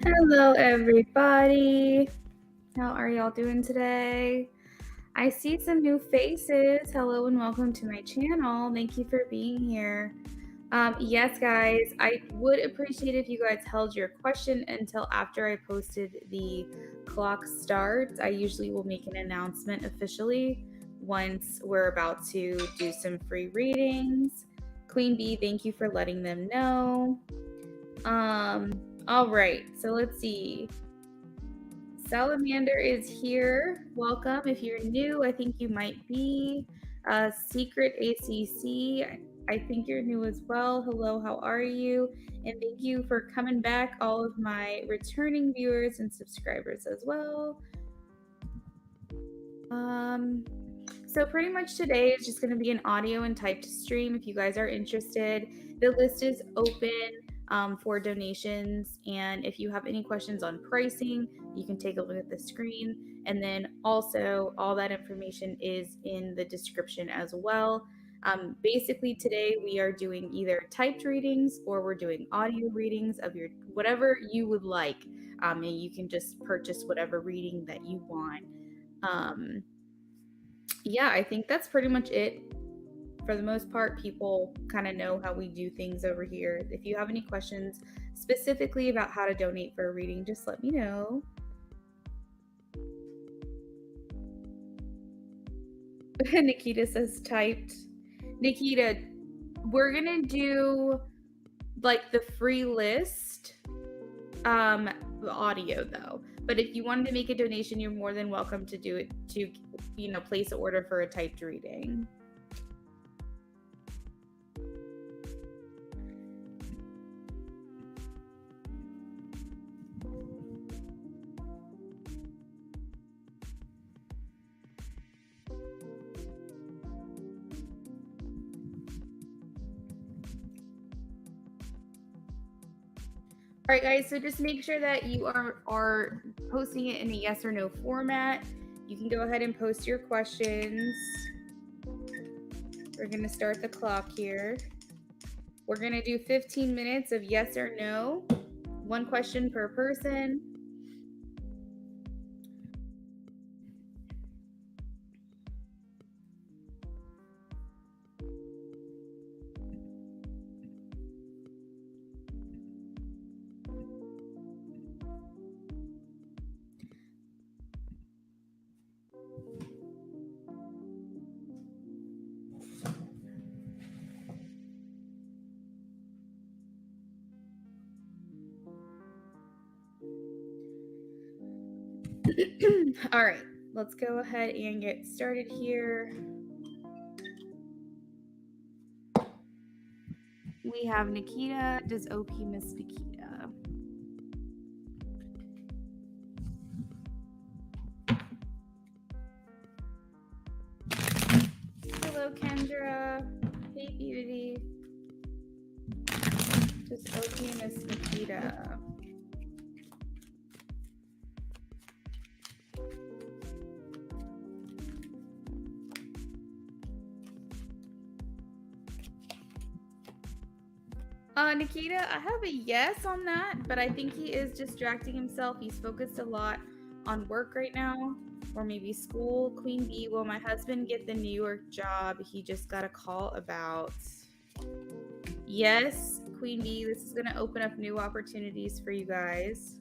Hello, everybody. How are y'all doing today? I see some new faces. Hello and welcome to my channel. Thank you for being here. Yes, guys, I would appreciate if you guys held your question until after I posted the clock starts. I usually will make an announcement officially once we're about to do some free readings. Queen Bee, thank you for letting them know. All right, so let's see. Salamander is here. Welcome. If you're new, I think you might be. Secret ACC, I think you're new as well. Hello, how are you? And thank you for coming back, all of my returning viewers and subscribers as well. So pretty much today is just going to be an audio and typed stream. If you guys are interested, the list is open for donations. And if you have any questions on pricing, you can take a look at the screen. And then also all that information is in the description as well. Basically today we are doing either typed readings or we're doing audio readings of your whatever you would like. And you can just purchase whatever reading that you want. Yeah, I think that's pretty much it. For the most part, people kind of know how we do things over here. If you have any questions specifically about how to donate for a reading, just let me know. Nikita says typed. Nikita, we're gonna do like the free list audio though. But if you wanted to make a donation, you're more than welcome to do it to, place an order for a typed reading. All right, guys, so just make sure that you are posting it in a yes or no format. You can go ahead and post your questions. We're going to start the clock here. We're going to do 15 minutes of yes or no, one question per person. All right, let's go ahead and get started here. We have Nikita. Does OP miss Nikita? Hello, Kendra. Hey, Beauty. Does OP miss Nikita? Nikita, I have a yes on that, but I think he is distracting himself. He's focused a lot on work right now, or maybe school. Queen Bee, will my husband get the New York job he just got a call about? Yes, Queen Bee, this is going to open up new opportunities for you guys.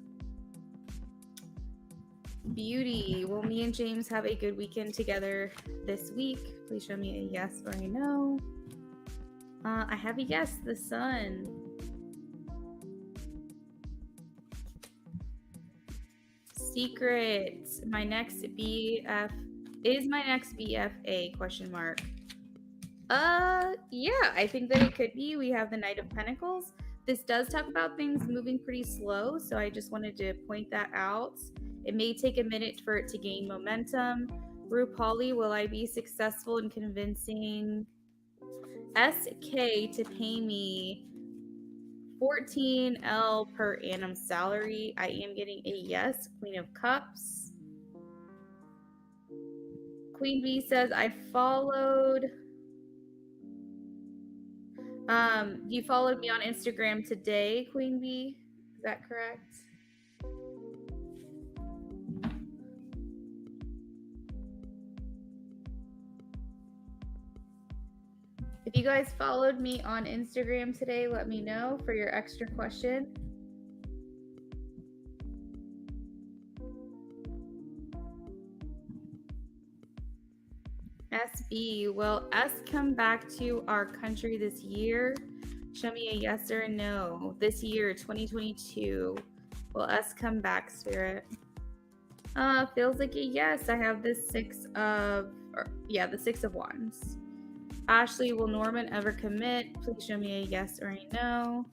Beauty, will me and James have a good weekend together this week? Please show me a yes or a no. I have a yes, the sun. Secret, my next BF is my next BFA question mark. Yeah, I think that it could be. We have the Knight of Pentacles. This does talk about things moving pretty slow, so I just wanted to point that out. It may take a minute for it to gain momentum. RuPauli, will I be successful in convincing SK to pay me 14L per annum salary? I am getting a yes. Queen of Cups. Queen Bee says, I followed. You followed me on Instagram today, Queen Bee. Is that correct? If you guys followed me on Instagram today, let me know for your extra question. SB, will S come back to our country this year? Show me a yes or a no. This year, 2022. Will S come back, Spirit? Feels like a yes. I have the Six of Wands. Ashley, will Norman ever commit? Please show me a yes or a no.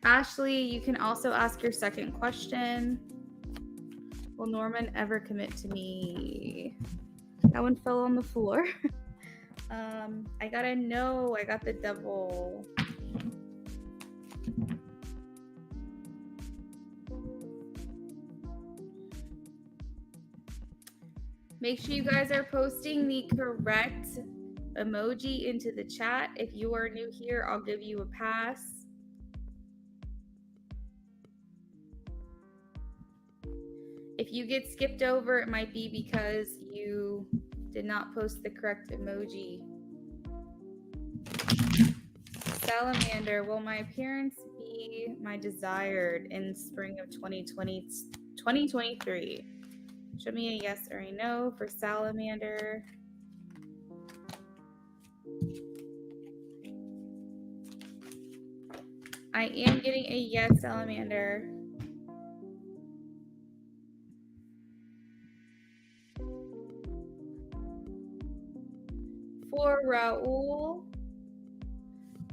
Ashley, you can also ask your second question. Will Norman ever commit to me? That one fell on the floor. I got a no. I got the devil. Make sure you guys are posting the correct emoji into the chat. If you are new here, I'll give you a pass. If you get skipped over, it might be because you did not post the correct emoji. Salamander, will my appearance be my desired in spring of 2023? Show me a yes or a no for Salamander. I am getting a yes, Salamander. For Raul,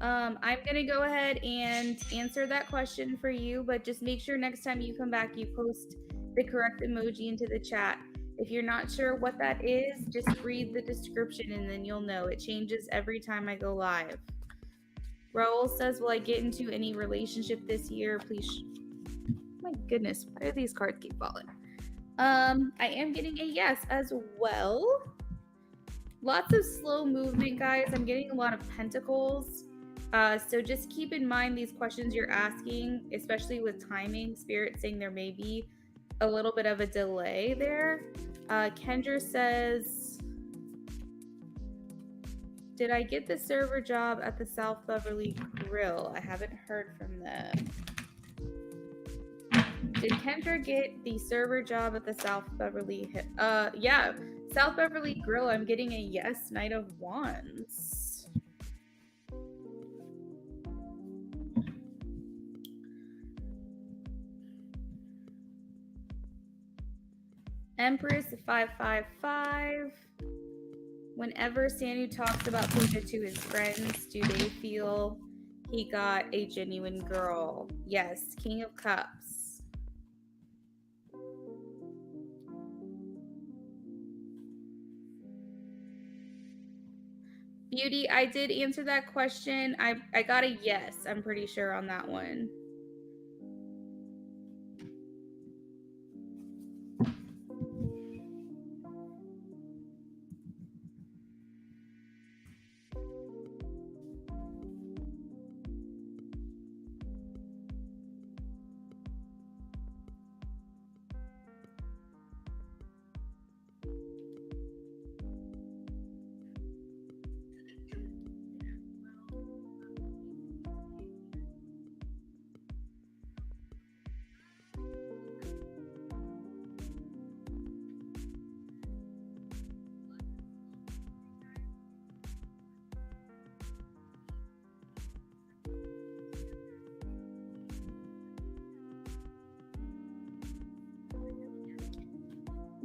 I'm going to go ahead and answer that question for you, but just make sure next time you come back, you post the correct emoji into the chat. If you're not sure what that is, just read the description and then you'll know. It changes every time I go live. Raul says, will I get into any relationship this year? Please. My goodness, why do these cards keep falling? I am getting a yes as well. Lots of slow movement, guys. I'm getting a lot of pentacles. So just keep in mind these questions you're asking, especially with timing. Spirit saying there may be a little bit of a delay there. Kendra says, did I get the server job at the South Beverly Grill? I haven't heard from them. Did Kendra get the server job at the South Beverly? Yeah, South Beverly Grill. I'm getting a yes, Knight of Wands. Empress 555. Whenever Sanu talks about Pusha to his friends, do they feel he got a genuine girl? Yes, King of Cups. Beauty, I did answer that question. I got a yes, I'm pretty sure on that one.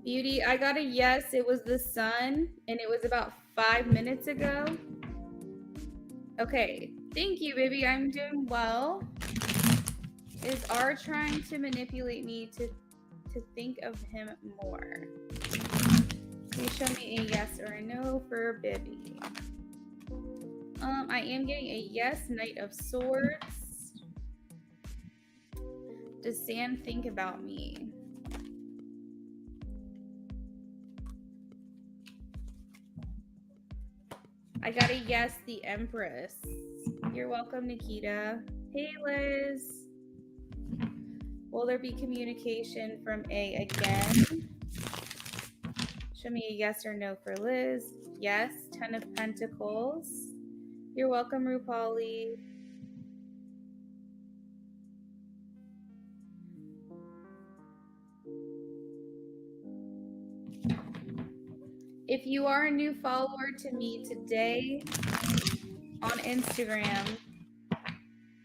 Beauty, I got a yes. It was the sun, and it was about 5 minutes ago. Okay, thank you, baby. I'm doing well. Is R trying to manipulate me to think of him more? Please show me a yes or a no for Bibby. I am getting a yes, Knight of Swords. Does Sam think about me? I got a yes, the Empress. You're welcome, Nikita. Hey, Liz. Will there be communication from A again? Show me a yes or no for Liz. Yes, 10 of Pentacles. You're welcome, Rupali. If you are a new follower to me today on Instagram,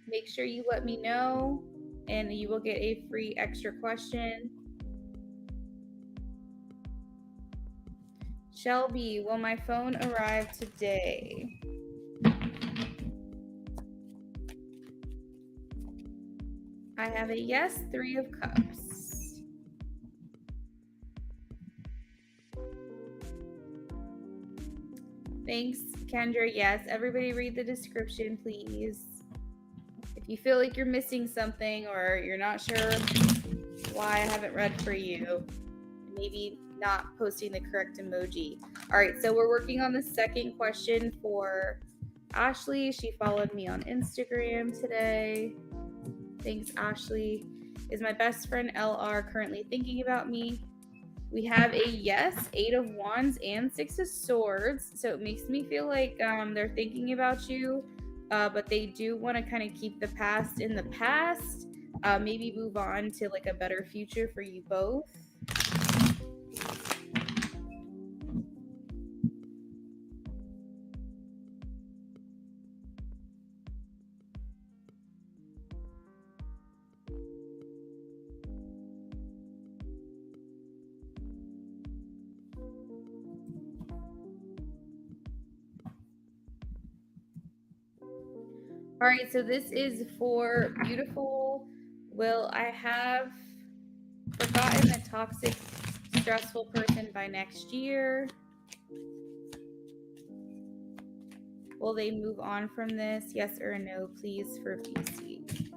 make sure you let me know and you will get a free extra question. Shelby, will my phone arrive today? I have a yes, 3 of cups. Thanks, Kendra. Yes, everybody read the description, please. If you feel like you're missing something or you're not sure why I haven't read for you, maybe not posting the correct emoji. All right, so we're working on the second question for Ashley. She followed me on Instagram today. Thanks, Ashley. Is my best friend LR currently thinking about me? We have a yes, 8 of wands and 6 of swords. So it makes me feel like they're thinking about you, but they do want to kind of keep the past in the past, maybe move on to like a better future for you both. All right, so this is for beautiful. Will I have forgotten the toxic, stressful person by next year? Will they move on from this? Yes or no, please, for BC.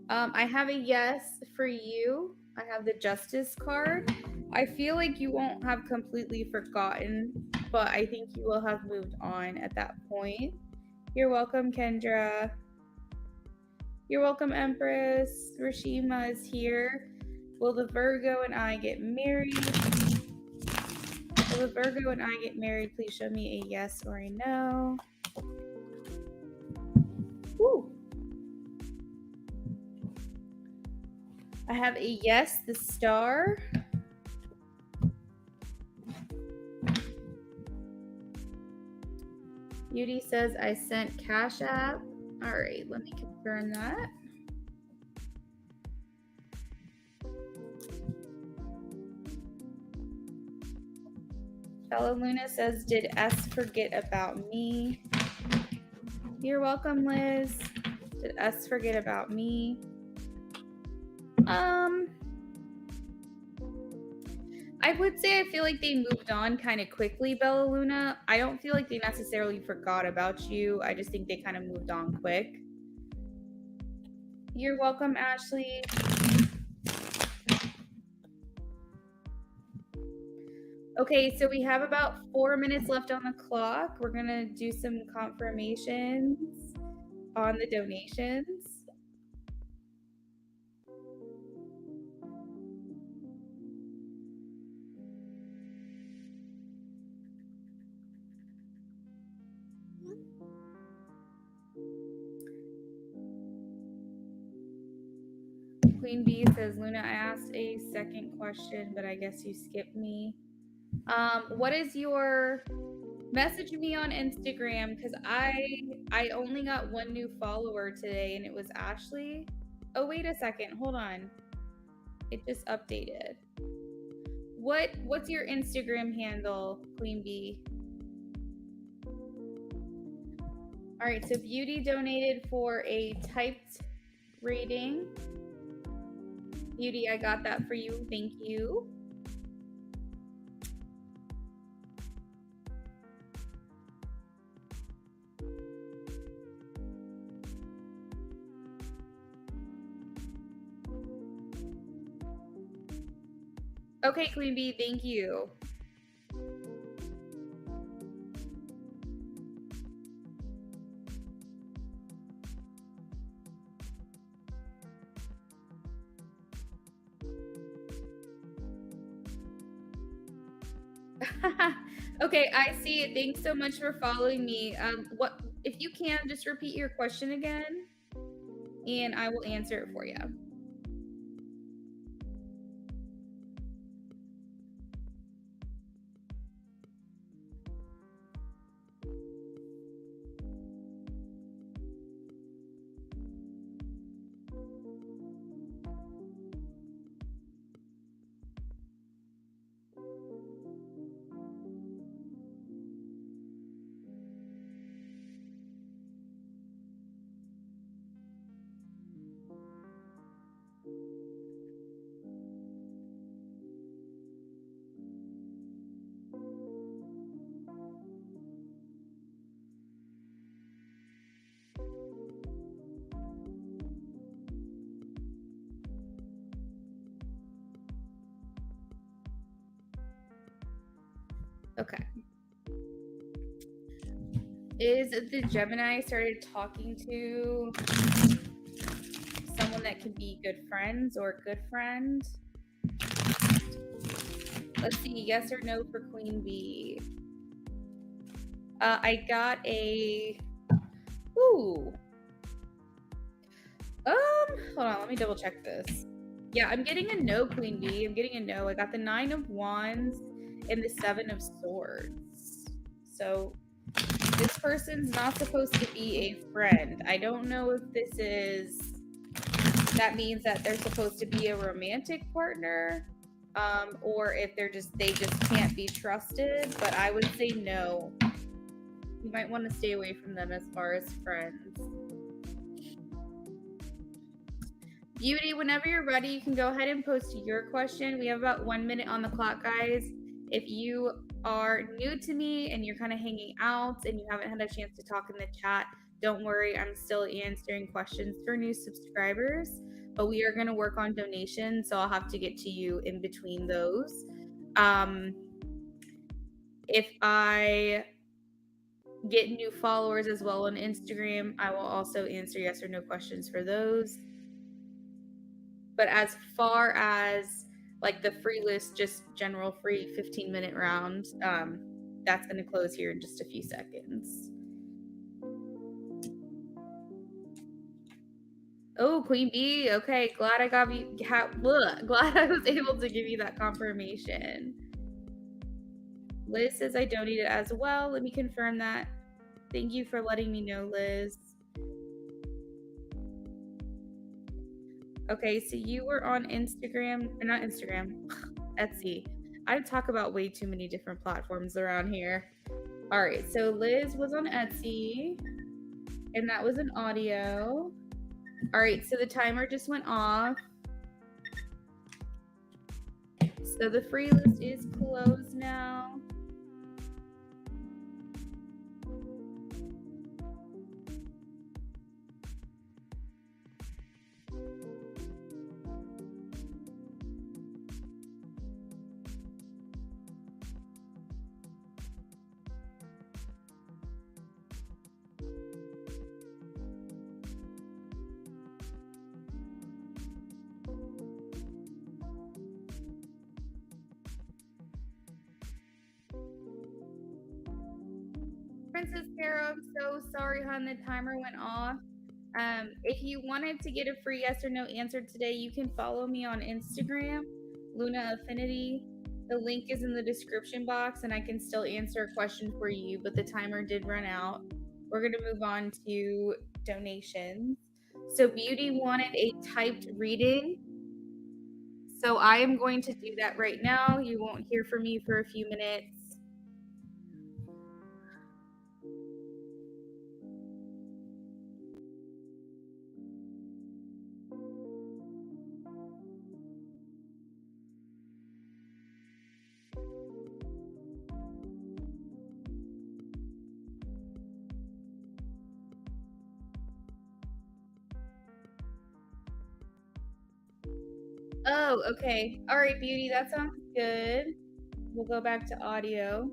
I have a yes for you. I have the Justice card. I feel like you won't have completely forgotten, but I think you will have moved on at that point. You're welcome, Kendra. You're welcome, Empress. Rashima is here. Will the Virgo and I get married? Will the Virgo and I get married? Please show me a yes or a no. Woo. I have a yes, the Star. Beauty says I sent Cash App. All right, let me confirm that. Bella Luna says, did S forget about me? You're welcome, Liz. Did S forget about me? I would say I feel like they moved on kind of quickly, Bella Luna. I don't feel like they necessarily forgot about you. I just think they kind of moved on quick. You're welcome, Ashley. Okay, so we have about 4 minutes left on the clock. We're going to do some confirmations on the donations. Queen Bee says, Luna, I asked a second question, but I guess you skipped me. What is your message me on Instagram? Because I only got one new follower today and it was Ashley. Oh, wait a second. Hold on. It just updated. What's your Instagram handle, Queen Bee? All right, so Beauty donated for a typed reading. Beauty, I got that for you. Thank you. Okay, Queen Bee, thank you. Okay, I see it. Thanks so much for following me. If you can, just repeat your question again, and I will answer it for you. Okay. Is the Gemini started talking to someone that can be good friends or good friend? Let's see, yes or no for Queen Bee. I got a, ooh. Hold on, let me double check this. Yeah, I'm getting a no, Queen Bee. I'm getting a no. I got the 9 of Wands and the 7 of Swords. So this person's not supposed to be a friend. I don't know if that means that they're supposed to be a romantic partner, or if they just can't be trusted. But I would say no. You might want to stay away from them as far as friends. Beauty, whenever you're ready, you can go ahead and post your question. We have about 1 minute on the clock, guys. If you are new to me and you're kind of hanging out and you haven't had a chance to talk in the chat, don't worry. I'm still answering questions for new subscribers, but we are going to work on donations, so I'll have to get to you in between those. If I get new followers as well on Instagram, I will also answer yes or no questions for those. But as far as like the free list, just general free 15-minute round, that's going to close here in just a few seconds. Oh, Queen Bee. Okay, glad I got you. Glad I was able to give you that confirmation. Liz says I donated as well. Let me confirm that. Thank you for letting me know, Liz. Okay, so you were on Instagram, or not Instagram, Etsy. I talk about way too many different platforms around here. All right, so Liz was on Etsy, and that was an audio. All right, so the timer just went off. So the free list is closed now. Princess Carol, I'm so sorry, hon. The timer went off. If you wanted to get a free yes or no answer today, you can follow me on Instagram, Luna Affinity. The link is in the description box, and I can still answer a question for you, but the timer did run out. We're going to move on to donations. So Beauty wanted a typed reading. So I am going to do that right now. You won't hear from me for a few minutes. Oh, okay. All right, Beauty, that sounds good. We'll go back to audio.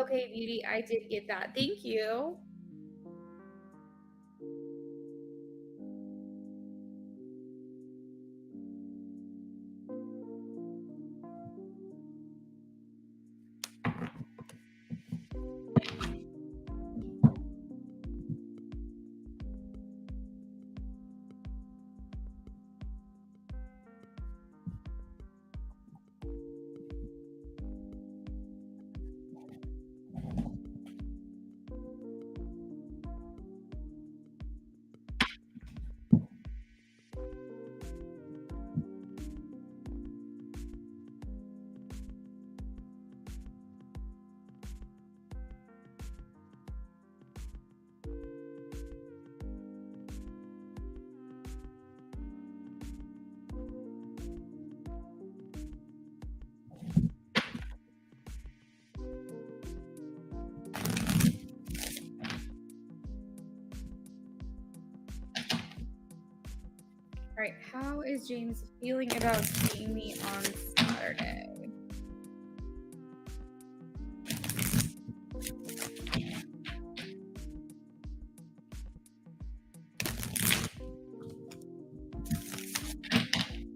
Okay, Beauty, I did get that. Thank you. All right, how is James feeling about seeing me on Saturday?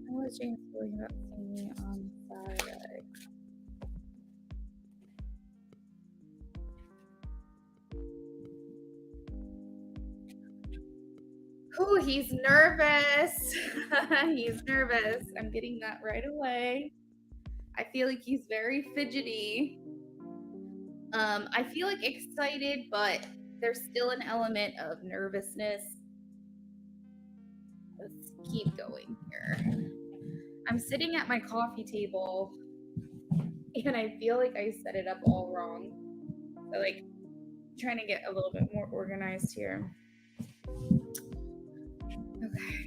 How is James feeling about seeing me on Saturday? Oh, he's nervous. He's nervous. I'm getting that right away. I feel like he's very fidgety. I feel like excited, but there's still an element of nervousness. Let's keep going here. I'm sitting at my coffee table and I feel like I set it up all wrong. So like trying to get a little bit more organized here. Okay.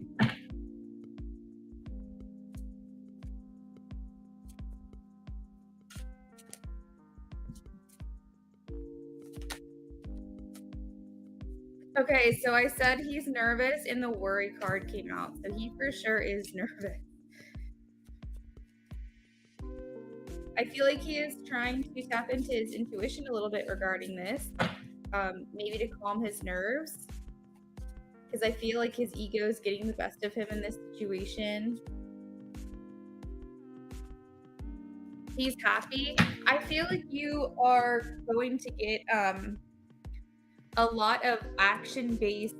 Okay, so I said he's nervous and the worry card came out. So he for sure is nervous. I feel like he is trying to tap into his intuition a little bit regarding this, maybe to calm his nerves, because I feel like his ego is getting the best of him in this situation. He's happy. I feel like you are going to get a lot of action-based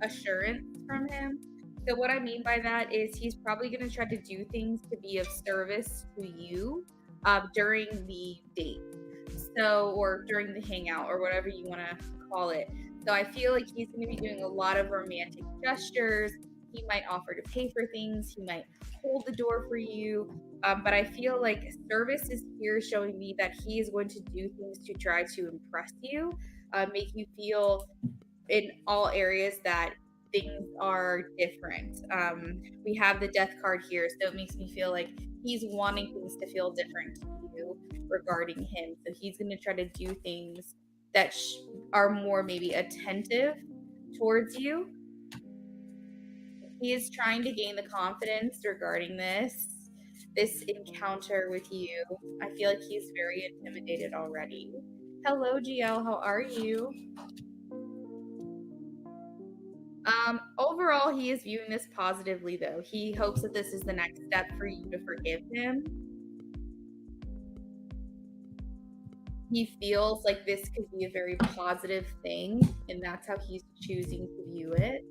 assurance from him. So what I mean by that is he's probably going to try to do things to be of service to you during the date. So, or during the hangout or whatever you want to call it. So I feel like he's going to be doing a lot of romantic gestures. He might offer to pay for things. He might hold the door for you. But I feel like service is here showing me that he is going to do things to try to impress you, make you feel in all areas that things are different. We have the death card here, so it makes me feel like he's wanting things to feel different to you regarding him. So he's going to try to do things that are more maybe attentive towards you. He is trying to gain the confidence regarding this encounter with you. I feel like he's very intimidated already. Hello, GL. How are you? Overall, he is viewing this positively, though. He hopes that this is the next step for you to forgive him. He feels like this could be a very positive thing, and that's how he's choosing to view it.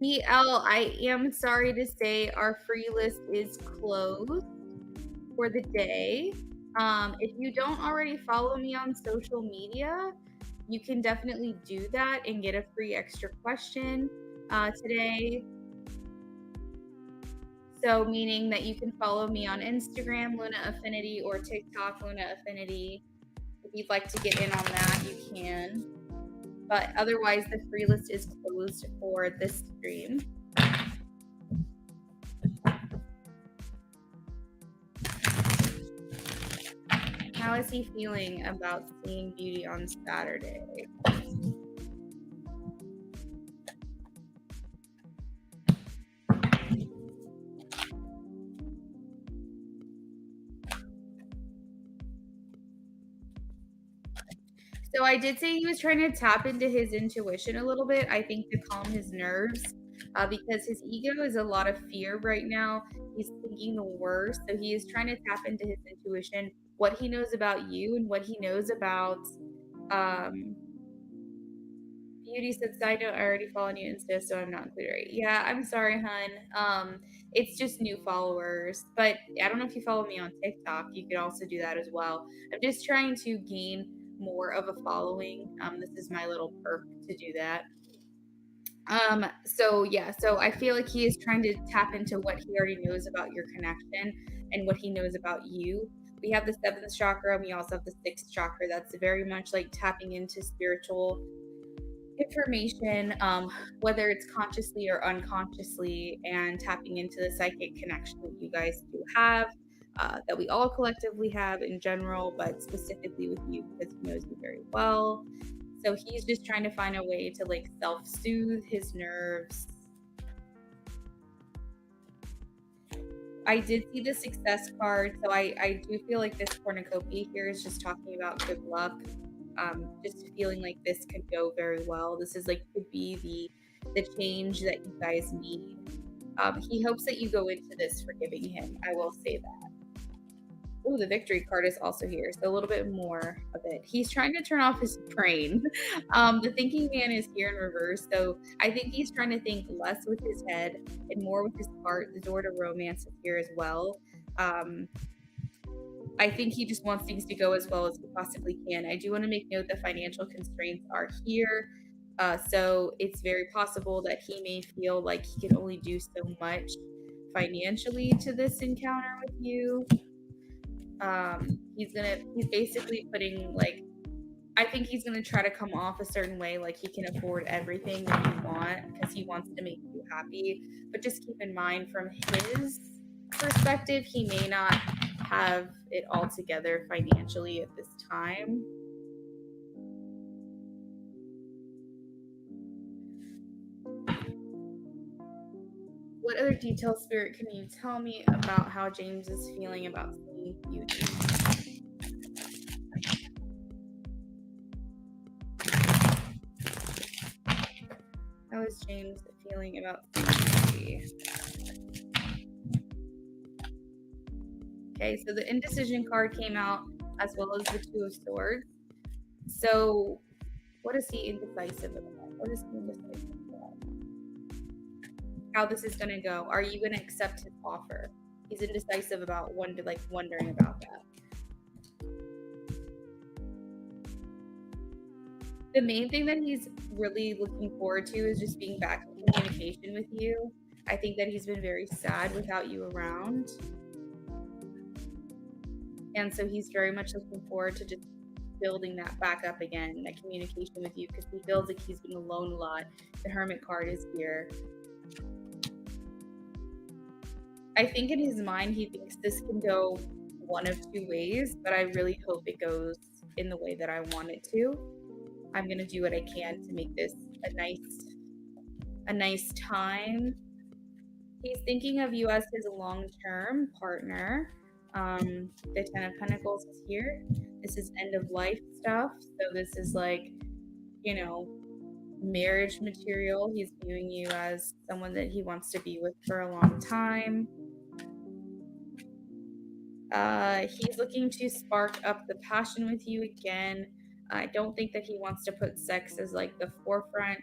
BL, I am sorry to say our free list is closed for the day. If you don't already follow me on social media, you can definitely do that and get a free extra question today. So meaning that you can follow me on Instagram, Luna Affinity, or TikTok, Luna Affinity. If you'd like to get in on that, you can. But otherwise, the free list is closed for this stream. How is he feeling about seeing Beauty on Saturday? So I did say he was trying to tap into his intuition a little bit, I think to calm his nerves, because his ego is a lot of fear right now. He's thinking the worst, so he is trying to tap into his intuition, what he knows about you and what he knows about, um Beauty said, "Side note, I already follow you Insta, so I'm not included, right?" Yeah, I'm sorry, hun. It's just new followers, but I don't know if you follow me on TikTok. You could also do that as well. I'm just trying to gain more of a following. This is my little perk to do that. So yeah, so I feel like he is trying to tap into what he already knows about your connection and what he knows about you. We have the seventh chakra and we also have the sixth chakra. That's very much like tapping into spiritual information, whether it's consciously or unconsciously, and tapping into the psychic connection that you guys do have, that we all collectively have in general, but specifically with you because he knows you very well. So he's just trying to find a way to like self-soothe his nerves. I did see the success card, so I do feel like this cornucopia here is just talking about good luck. Just feeling like this could go very well. This is like could be the change that you guys need. He hopes that you go into this forgiving him. I will say that. Oh, the victory card is also here, so a little bit more of it. He's trying to turn off his brain. The thinking man is here in reverse, so I think he's trying to think less with his head and more with his heart. The door to romance is here as well. I think he just wants things to go as well as he possibly can. I do want to make note that financial constraints are here. So it's very possible that he may feel like he can only do so much financially to this encounter with you. He's basically putting like, I think he's gonna try to come off a certain way, like he can afford everything that you want because he wants to make you happy. But just keep in mind, from his perspective, he may not have it all together financially at this time. What other details, Spirit, can you tell me about how James is feeling about seeing you? How is James feeling about seeing you? Okay, so the indecision card came out as well as the Two of Swords. So what is he indecisive about? What is he indecisive about? How this is going to go? Are you going to accept his offer? He's indecisive about wondering about that. The main thing that he's really looking forward to is just being back in communication with you. I think that he's been very sad without you around. And so he's very much looking forward to just building that back up again, that communication with you, because he feels like he's been alone a lot. The Hermit card is here. I think in his mind, he thinks this can go one of two ways, but I really hope it goes in the way that I want it to. I'm going to do what I can to make this a nice time. He's thinking of you as his long-term partner. The Ten of Pentacles is here. This is end of life stuff. So this is like, marriage material. He's viewing you as someone that he wants to be with for a long time. He's looking to spark up the passion with you again. I don't think that he wants to put sex as like the forefront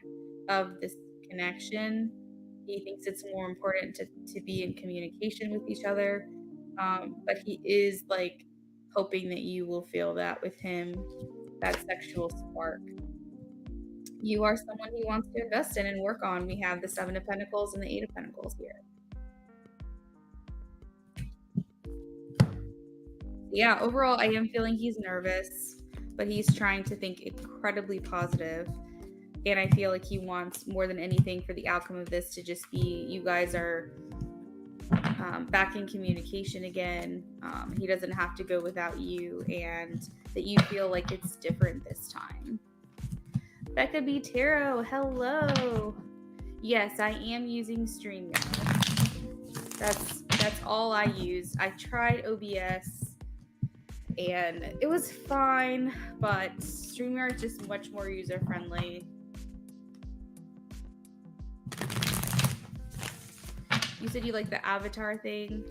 of this connection. He thinks it's more important to be in communication with each other. But he is like hoping that you will feel that with him, that sexual spark. You are someone he wants to invest in and work on. We have the Seven of Pentacles and the Eight of Pentacles here. Yeah, overall, I am feeling he's nervous, but he's trying to think incredibly positive. And I feel like he wants more than anything for the outcome of this to just be you guys are back in communication again. He doesn't have to go without you, and that you feel like it's different this time. Becca B. Tarot, hello. Yes, I am using StreamYard. That's all I use. I tried OBS. and it was fine, but StreamYard is just much more user-friendly. You said you like the avatar thing?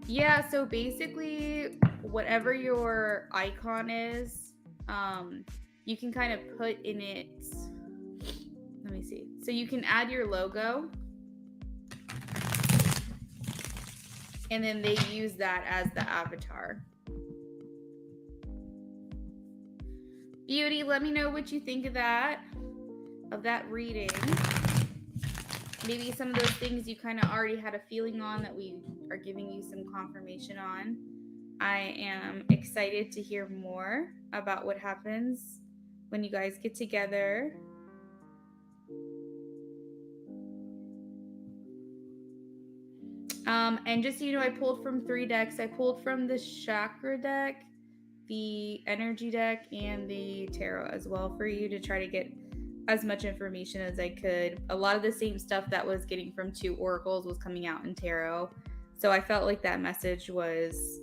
Yeah, so basically, whatever your icon is, you can kind of put in it. Let me see. So you can add your logo, and then they use that as the avatar. Beauty, let me know what you think of that reading. Maybe some of those things you kind of already had a feeling on that we are giving you some confirmation on. I am excited to hear more about what happens when you guys get together. And just so you know, I pulled from 3 decks. I pulled from the chakra deck, the energy deck, and the tarot as well for you to try to get as much information as I could. A lot of the same stuff that was getting from 2 oracles was coming out in tarot. So I felt like that message was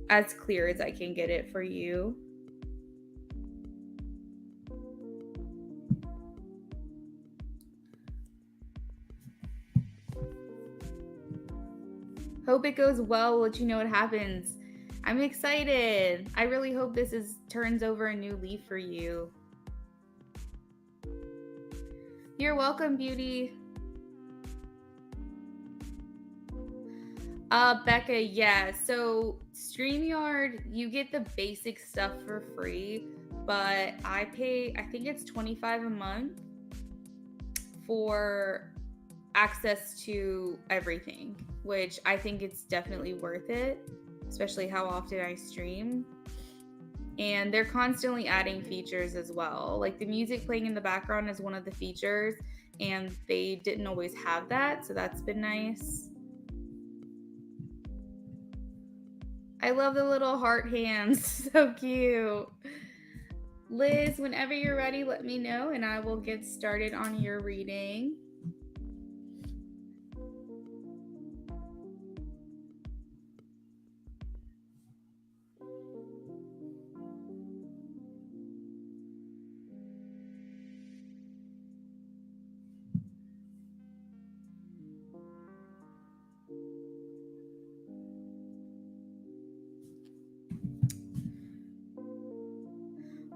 as clear as I can get it for you. Hope it goes well. We'll let you know what happens. I'm excited. I really hope this turns over a new leaf for you. You're welcome, Beauty. Becca, yeah. So StreamYard, you get the basic stuff for free, but I pay, I think it's $25 a month for access to everything, which I think it's definitely worth it, especially how often I stream. And they're constantly adding features as well. Like the music playing in the background is one of the features, and they didn't always have that, so that's been nice. I love the little heart hands. So cute. Liz, whenever you're ready, let me know and I will get started on your reading.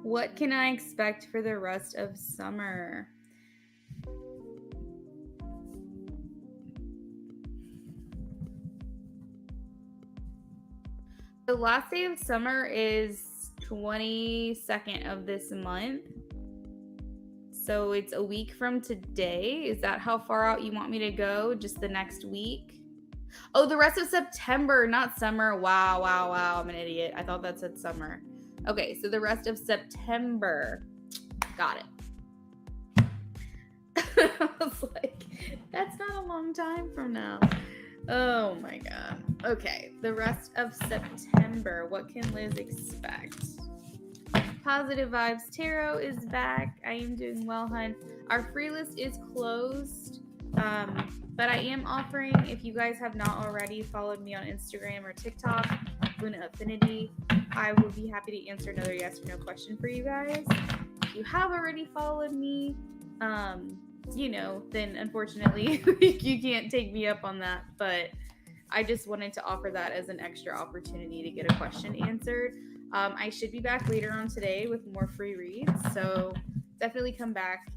What can I expect for the rest of summer? The last day of summer is 22nd of this month. So it's a week from today. Is that how far out you want me to go? Just the next week? Oh, the rest of September, not summer. Wow. I'm an idiot. I thought that said summer. Okay, so the rest of September. Got it. I was like, that's not a long time from now. Oh my God. Okay, the rest of September. What can Liz expect? Positive Vibes Tarot is back. I am doing well, hun. Our free list is closed. But I am offering, if you guys have not already followed me on Instagram or TikTok, Luna Affinity, I will be happy to answer another yes or no question for you guys. If you have already followed me, then unfortunately you can't take me up on that. But I just wanted to offer that as an extra opportunity to get a question answered. I should be back later on today with more free reads, so definitely come back.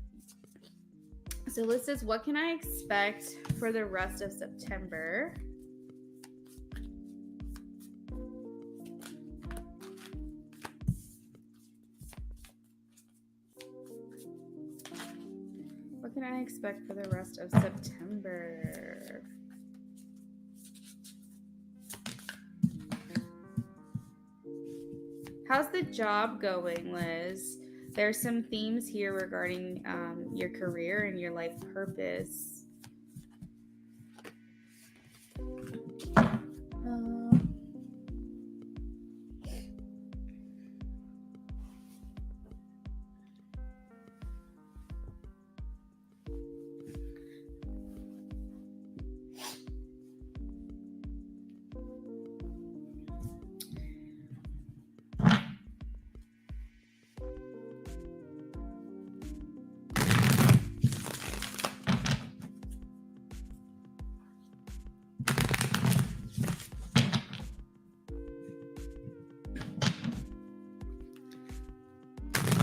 So Liz says, what can I expect for the rest of September? What can I expect for the rest of September? How's the job going, Liz? There's some themes here regarding your career and your life purpose.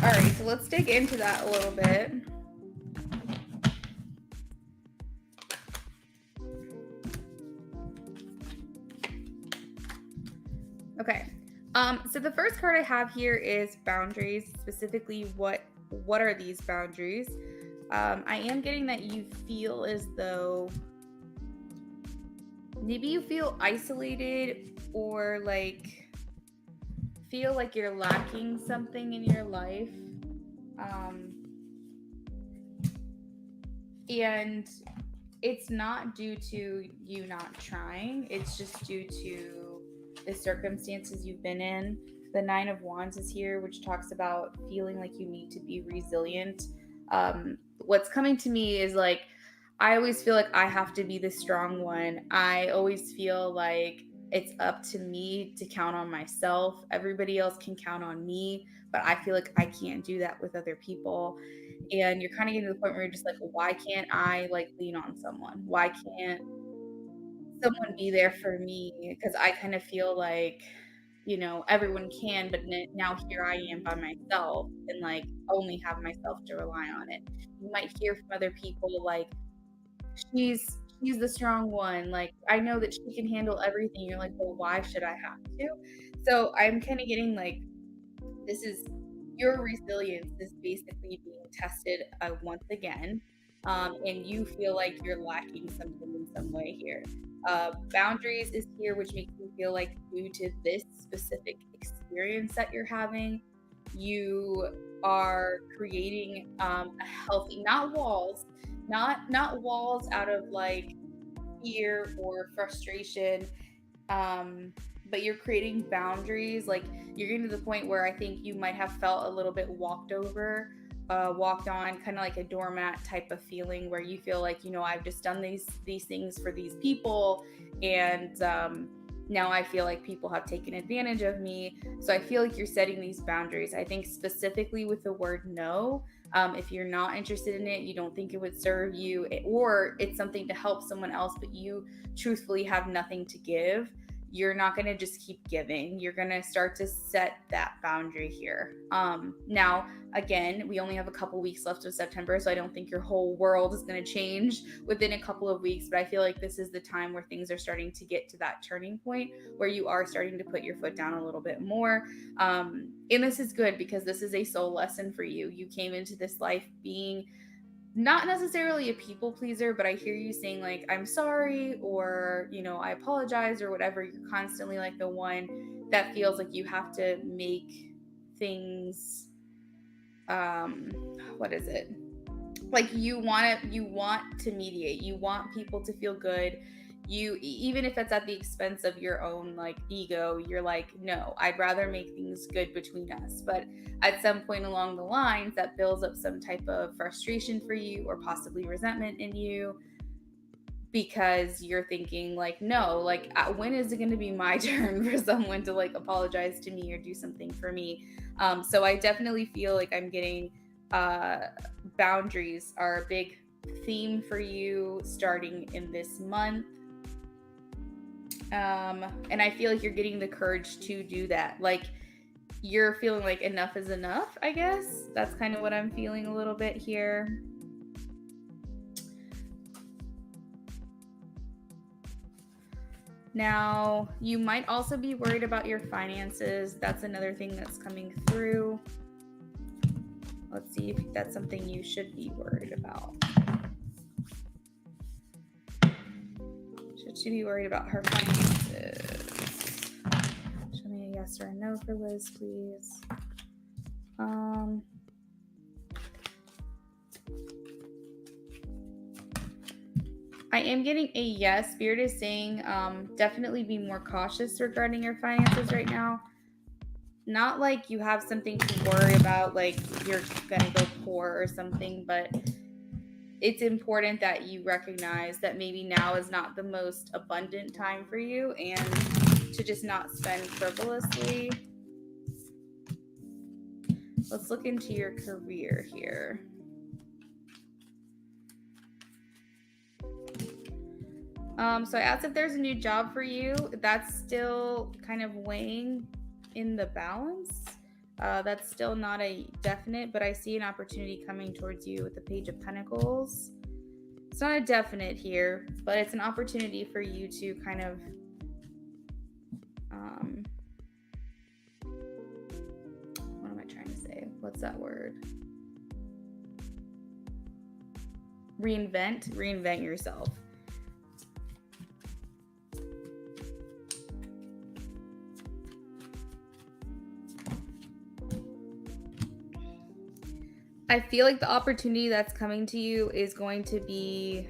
All right, so let's dig into that a little bit. Okay. So the first card I have here is boundaries. Specifically, what are these boundaries? I am getting that you feel as though maybe you feel isolated or like feel like you're lacking something in your life. And it's not due to you not trying. It's just due to the circumstances you've been in. The Nine of Wands is here, which talks about feeling like you need to be resilient. What's coming to me is like, I always feel like I have to be the strong one. I always feel like it's up to me to count on myself. Everybody else can count on me, but I feel like I can't do that with other people. And you're kind of getting to the point where you're just like, well, why can't I like lean on someone? Why can't someone be there for me? Because I kind of feel like, everyone can, but now here I am by myself and like only have myself to rely on it. You might hear from other people like, she's the strong one. Like, I know that she can handle everything. You're like, well, why should I have to? So I'm kind of getting like, this is your resilience is basically being tested once again. And you feel like you're lacking something in some way here. Boundaries is here, which makes me feel like due to this specific experience that you're having, you are creating a healthy, not walls, not walls out of like fear or frustration, but you're creating boundaries. Like, you're getting to the point where I think you might have felt a little bit walked over, walked on, kind of like a doormat type of feeling, where you feel like, I've just done these things for these people, and now I feel like people have taken advantage of me. So I feel like you're setting these boundaries. I think specifically with the word no, if you're not interested in it, you don't think it would serve you, or it's something to help someone else, but you truthfully have nothing to give, you're not going to just keep giving. You're going to start to set that boundary here. Now, again, we only have a couple weeks left of September, so I don't think your whole world is going to change within a couple of weeks, but I feel like this is the time where things are starting to get to that turning point where you are starting to put your foot down a little bit more. And this is good because this is a soul lesson for you. You came into this life being not necessarily a people pleaser, but I hear you saying like, I'm sorry, or, I apologize, or whatever. You're constantly like the one that feels like you have to make things, what is it? Like, you want to mediate. You want people to feel good. You, even if it's at the expense of your own like ego, you're like, no, I'd rather make things good between us. But at some point along the lines, that builds up some type of frustration for you, or possibly resentment in you, because you're thinking like, no, like, when is it going to be my turn for someone to like apologize to me or do something for me? So I definitely feel like I'm getting boundaries are a big theme for you starting in this month. And I feel like you're getting the courage to do that. Like, you're feeling like enough is enough, I guess. That's kind of what I'm feeling a little bit here. Now, you might also be worried about your finances. That's another thing that's coming through. Let's see if that's something you should be worried about. Should she be worried about her finances? Show me a yes or a no for Liz, please. I am getting a yes. Spirit is saying definitely be more cautious regarding your finances right now. Not like you have something to worry about, like you're gonna go poor or something, but it's important that you recognize that maybe now is not the most abundant time for you, and to just not spend frivolously. Let's look into your career here. So I asked if there's a new job for you. That's still kind of weighing in the balance. That's still not a definite, but I see an opportunity coming towards you with the Page of Pentacles. It's not a definite here, but it's an opportunity for you to kind of what am I trying to say? What's that word? Reinvent yourself. I feel like the opportunity that's coming to you is going to be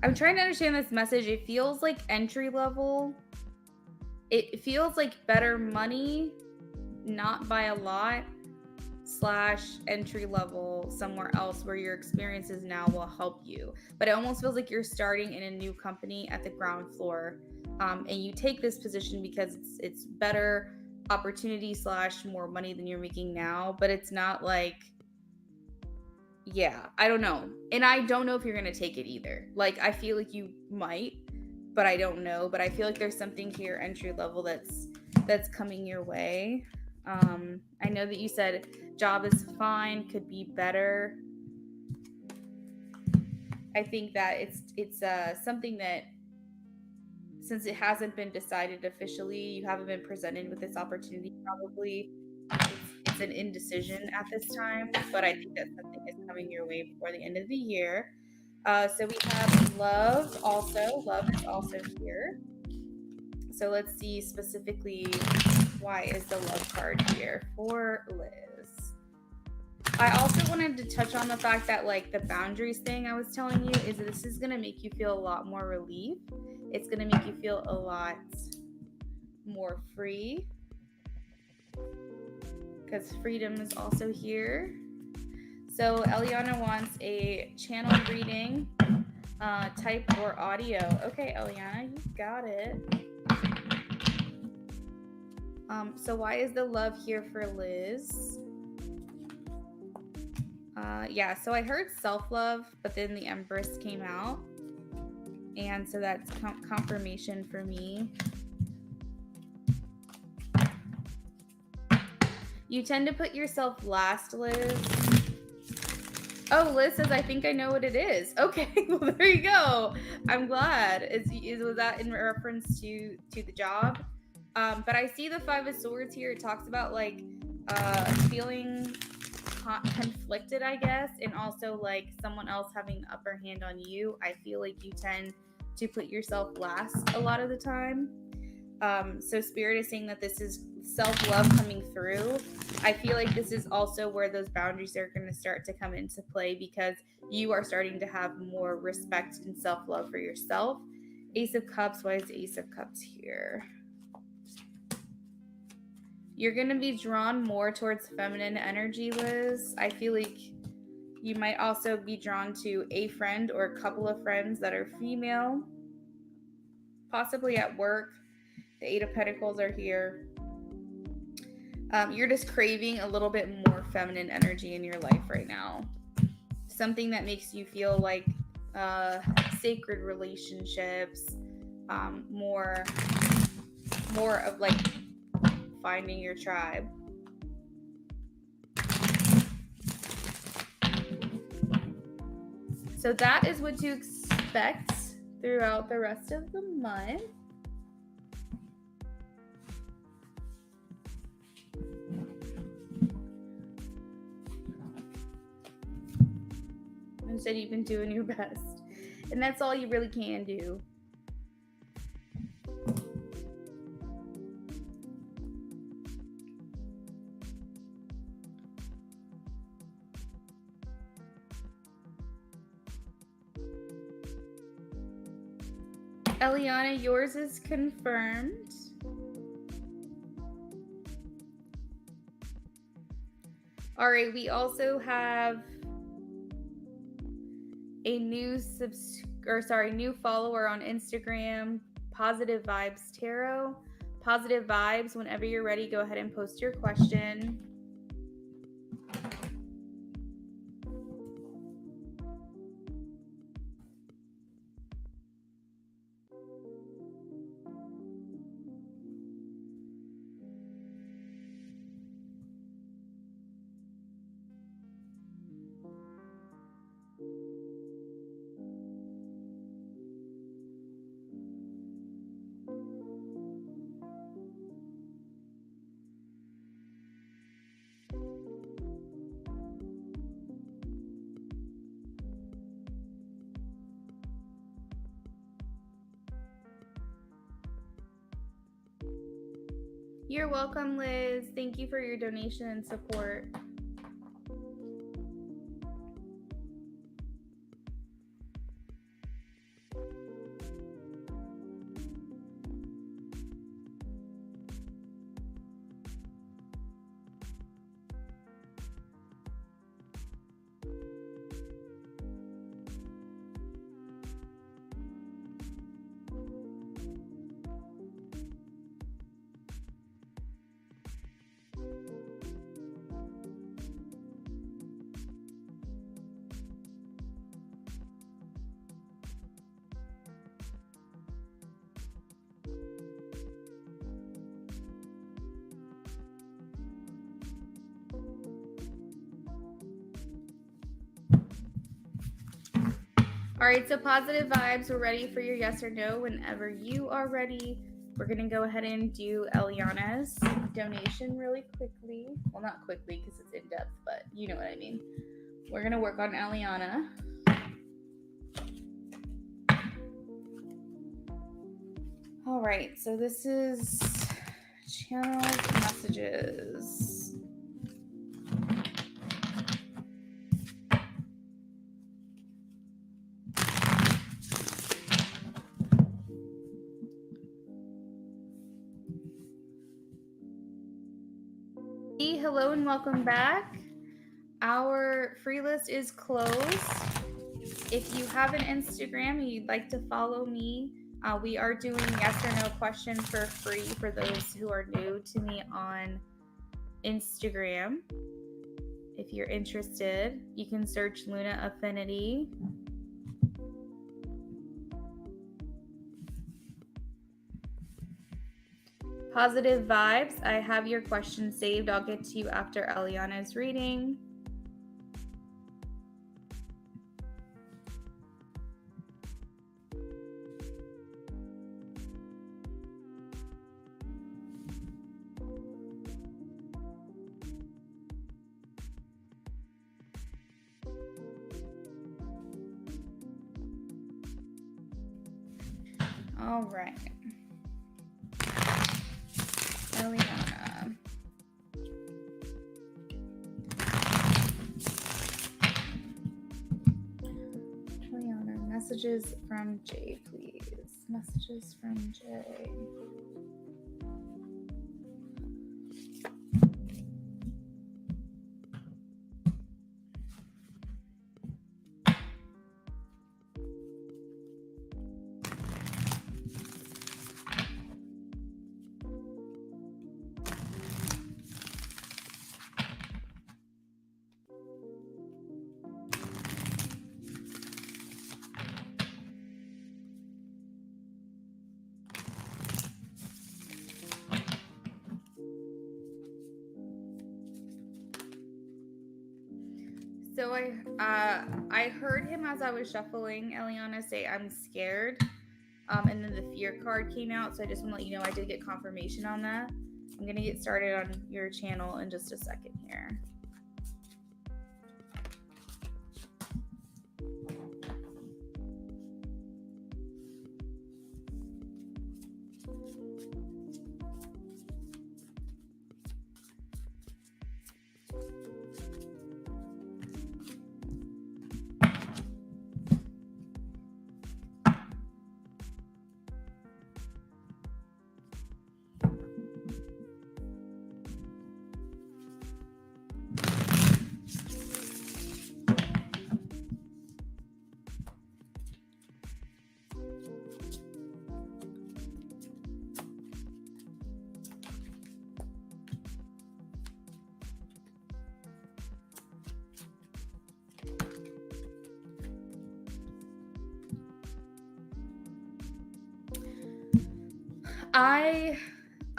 I'm trying to understand this message. It feels like entry level. It feels like better money, not by a lot, / entry level somewhere else where your experiences now will help you. But it almost feels like you're starting in a new company at the ground floor. And you take this position because it's better opportunity / more money than you're making now. But it's not like, yeah, I don't know. And I don't know if you're going to take it either. Like, I feel like you might, but I don't know. But I feel like there's something here entry level that's coming your way. I know that you said job is fine, could be better. I think that it's something that, since it hasn't been decided officially, you haven't been presented with this opportunity, probably it's an indecision at this time, but I think that something is coming your way before the end of the year. So we have love also. Love is also here. So let's see specifically, why is the love card here for Liz? I also wanted to touch on the fact that, like, the boundaries thing I was telling you is this is going to make you feel a lot more relief. It's going to make you feel a lot more free, because freedom is also here. So Eliana wants a channel reading, type or audio. Okay, Eliana, you got it. So why is the love here for Liz? Yeah, so I heard self-love, but then the Empress came out. And so that's confirmation for me. You tend to put yourself last, Liz. Oh, Liz says, I think I know what it is. Okay, well, there you go. I'm glad. Was that in reference to the job? But I see the Five of Swords here. It talks about, like, feeling conflicted, I guess, and also, like, someone else having the upper hand on you. I feel like you tend to put yourself last a lot of the time. So Spirit is saying that this is self-love coming through. I feel like this is also where those boundaries are going to start to come into play, because you are starting to have more respect and self-love for yourself. Ace of Cups. Why is Ace of Cups here? You're going to be drawn more towards feminine energy, Liz. I feel like you might also be drawn to a friend or a couple of friends that are female, possibly at work. The Eight of Pentacles are here. You're just craving a little bit more feminine energy in your life right now. Something that makes you feel like sacred relationships, more of, like, finding your tribe. So that is what to expect throughout the rest of the month. Instead, you've been doing your best, and that's all you really can do. Eliana, yours is confirmed. All right, we also have a new new follower on Instagram, Positive Vibes Tarot. Positive Vibes. Whenever you're ready, go ahead and post your question. You're welcome, Liz. Thank you for your donation and support. All right, so positive vibes. We're ready for your yes or no. Whenever you are ready, we're going to go ahead and do Eliana's donation really quickly. Well, not quickly because it's in depth, but you know what I mean. We're going to work on Eliana. All right, so this is channel messages. Hello and welcome back. Our free list is closed. If you have an Instagram and you'd like to follow me, we are doing yes or no questions for free for those who are new to me on Instagram. If you're interested, you can search Luna Affinity. Positive vibes. I have your question saved. I'll get to you after Eliana's reading. All right. Eliana. Eliana, messages from Jay, please. Messages from Jay. So I heard him as I was shuffling Eliana say, "I'm scared," and then the fear card came out. So I just want to let you know I did get confirmation on that. I'm gonna get started on your channel in just a second here.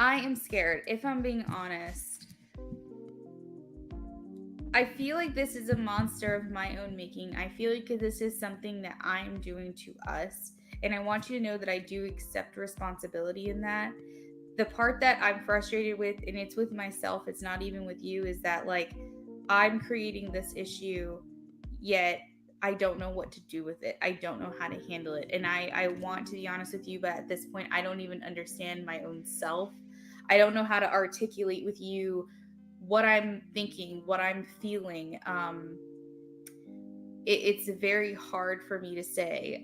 I am scared, if I'm being honest. I feel like this is a monster of my own making. I feel like this is something that I am doing to us. And I want you to know that I do accept responsibility in that. The part that I'm frustrated with, and it's with myself, it's not even with you, is that like I'm creating this issue, yet I don't know what to do with it. I don't know how to handle it. And I want to be honest with you, but at this point, I don't even understand my own self. I don't know how to articulate with you what I'm thinking, what I'm feeling. It's very hard for me to say.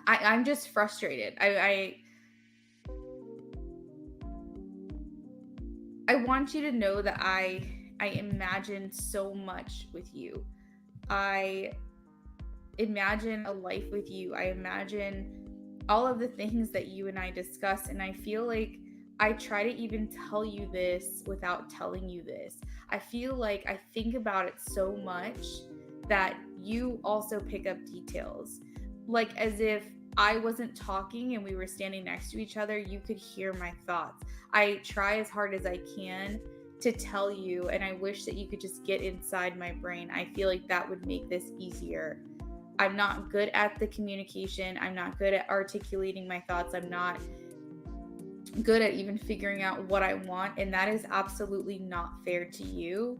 I'm just frustrated. I want you to know that I imagine so much with you. I imagine a life with you. I imagine all of the things that you and I discuss, and I feel like I try to even tell you this without telling you this. I feel like I think about it so much that you also pick up details. Like as if I wasn't talking and we were standing next to each other, you could hear my thoughts. I try as hard as I can to tell you, and I wish that you could just get inside my brain. I feel like that would make this easier. I'm not good at the communication. I'm not good at articulating my thoughts. I'm not good at even figuring out what I want, and that is absolutely not fair to you.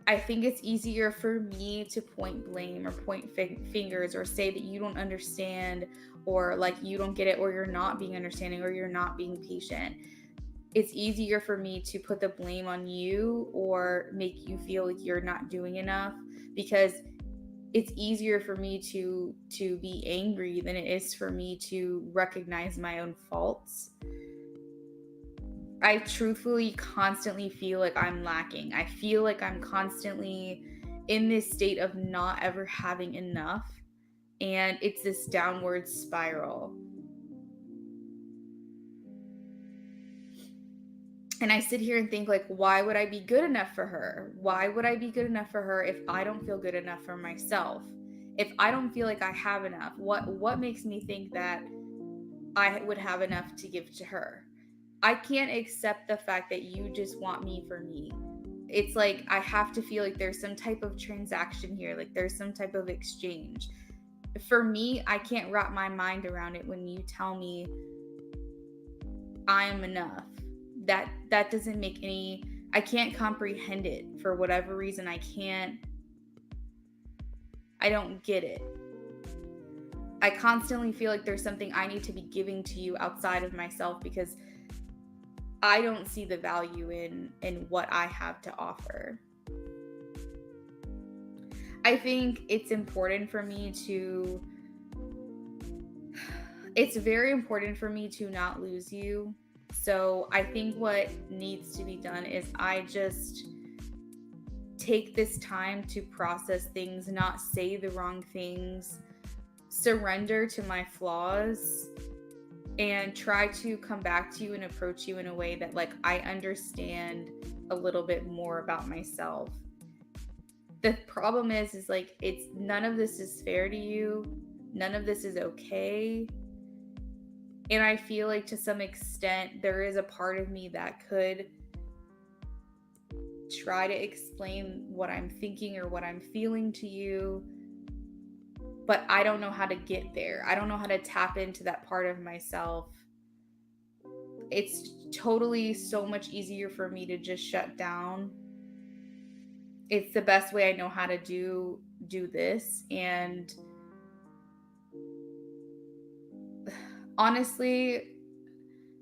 I think it's easier for me to point blame or point fingers or say that you don't understand, or like you don't get it, or you're not being understanding, or you're not being patient. It's easier for me to put the blame on you or make you feel like you're not doing enough, because it's easier for me to be angry than it is for me to recognize my own faults. I truthfully constantly feel like I'm lacking. I feel like I'm constantly in this state of not ever having enough, and it's this downward spiral. And I sit here and think, like, why would I be good enough for her? Why would I be good enough for her if I don't feel good enough for myself? If I don't feel like I have enough, what makes me think that I would have enough to give to her? I can't accept the fact that you just want me for me. It's like I have to feel like there's some type of transaction here, like there's some type of exchange. For me, I can't wrap my mind around it when you tell me I am enough. That doesn't make any, I can't comprehend it for whatever reason. I don't get it. I constantly feel like there's something I need to be giving to you outside of myself, because I don't see the value in what I have to offer. I think it's important for me to, it's very important for me to not lose you. So I think what needs to be done is I just take this time to process things, not say the wrong things, surrender to my flaws, and try to come back to you and approach you in a way that like I understand a little bit more about myself. The problem is like it's none of this is fair to you. None of this is okay. And I feel like to some extent there is a part of me that could try to explain what I'm thinking or what I'm feeling to you, but I don't know how to get there. I don't know how to tap into that part of myself. It's totally so much easier for me to just shut down. It's the best way I know how to do this, and honestly,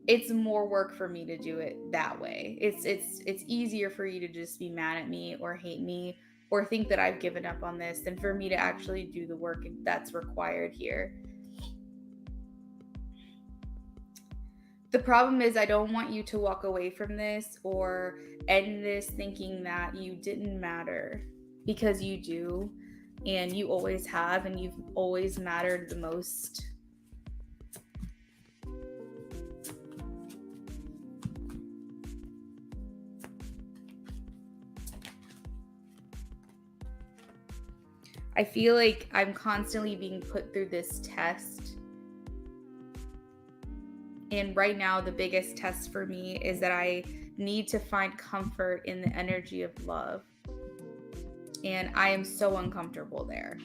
it's more work for me to do it that way. It's easier for you to just be mad at me or hate me or think that I've given up on this than for me to actually do the work that's required here. The problem is I don't want you to walk away from this or end this thinking that you didn't matter, because you do, and you always have, and you've always mattered the most. I feel like I'm constantly being put through this test. And right now, the biggest test for me is that I need to find comfort in the energy of love. And I am so uncomfortable there.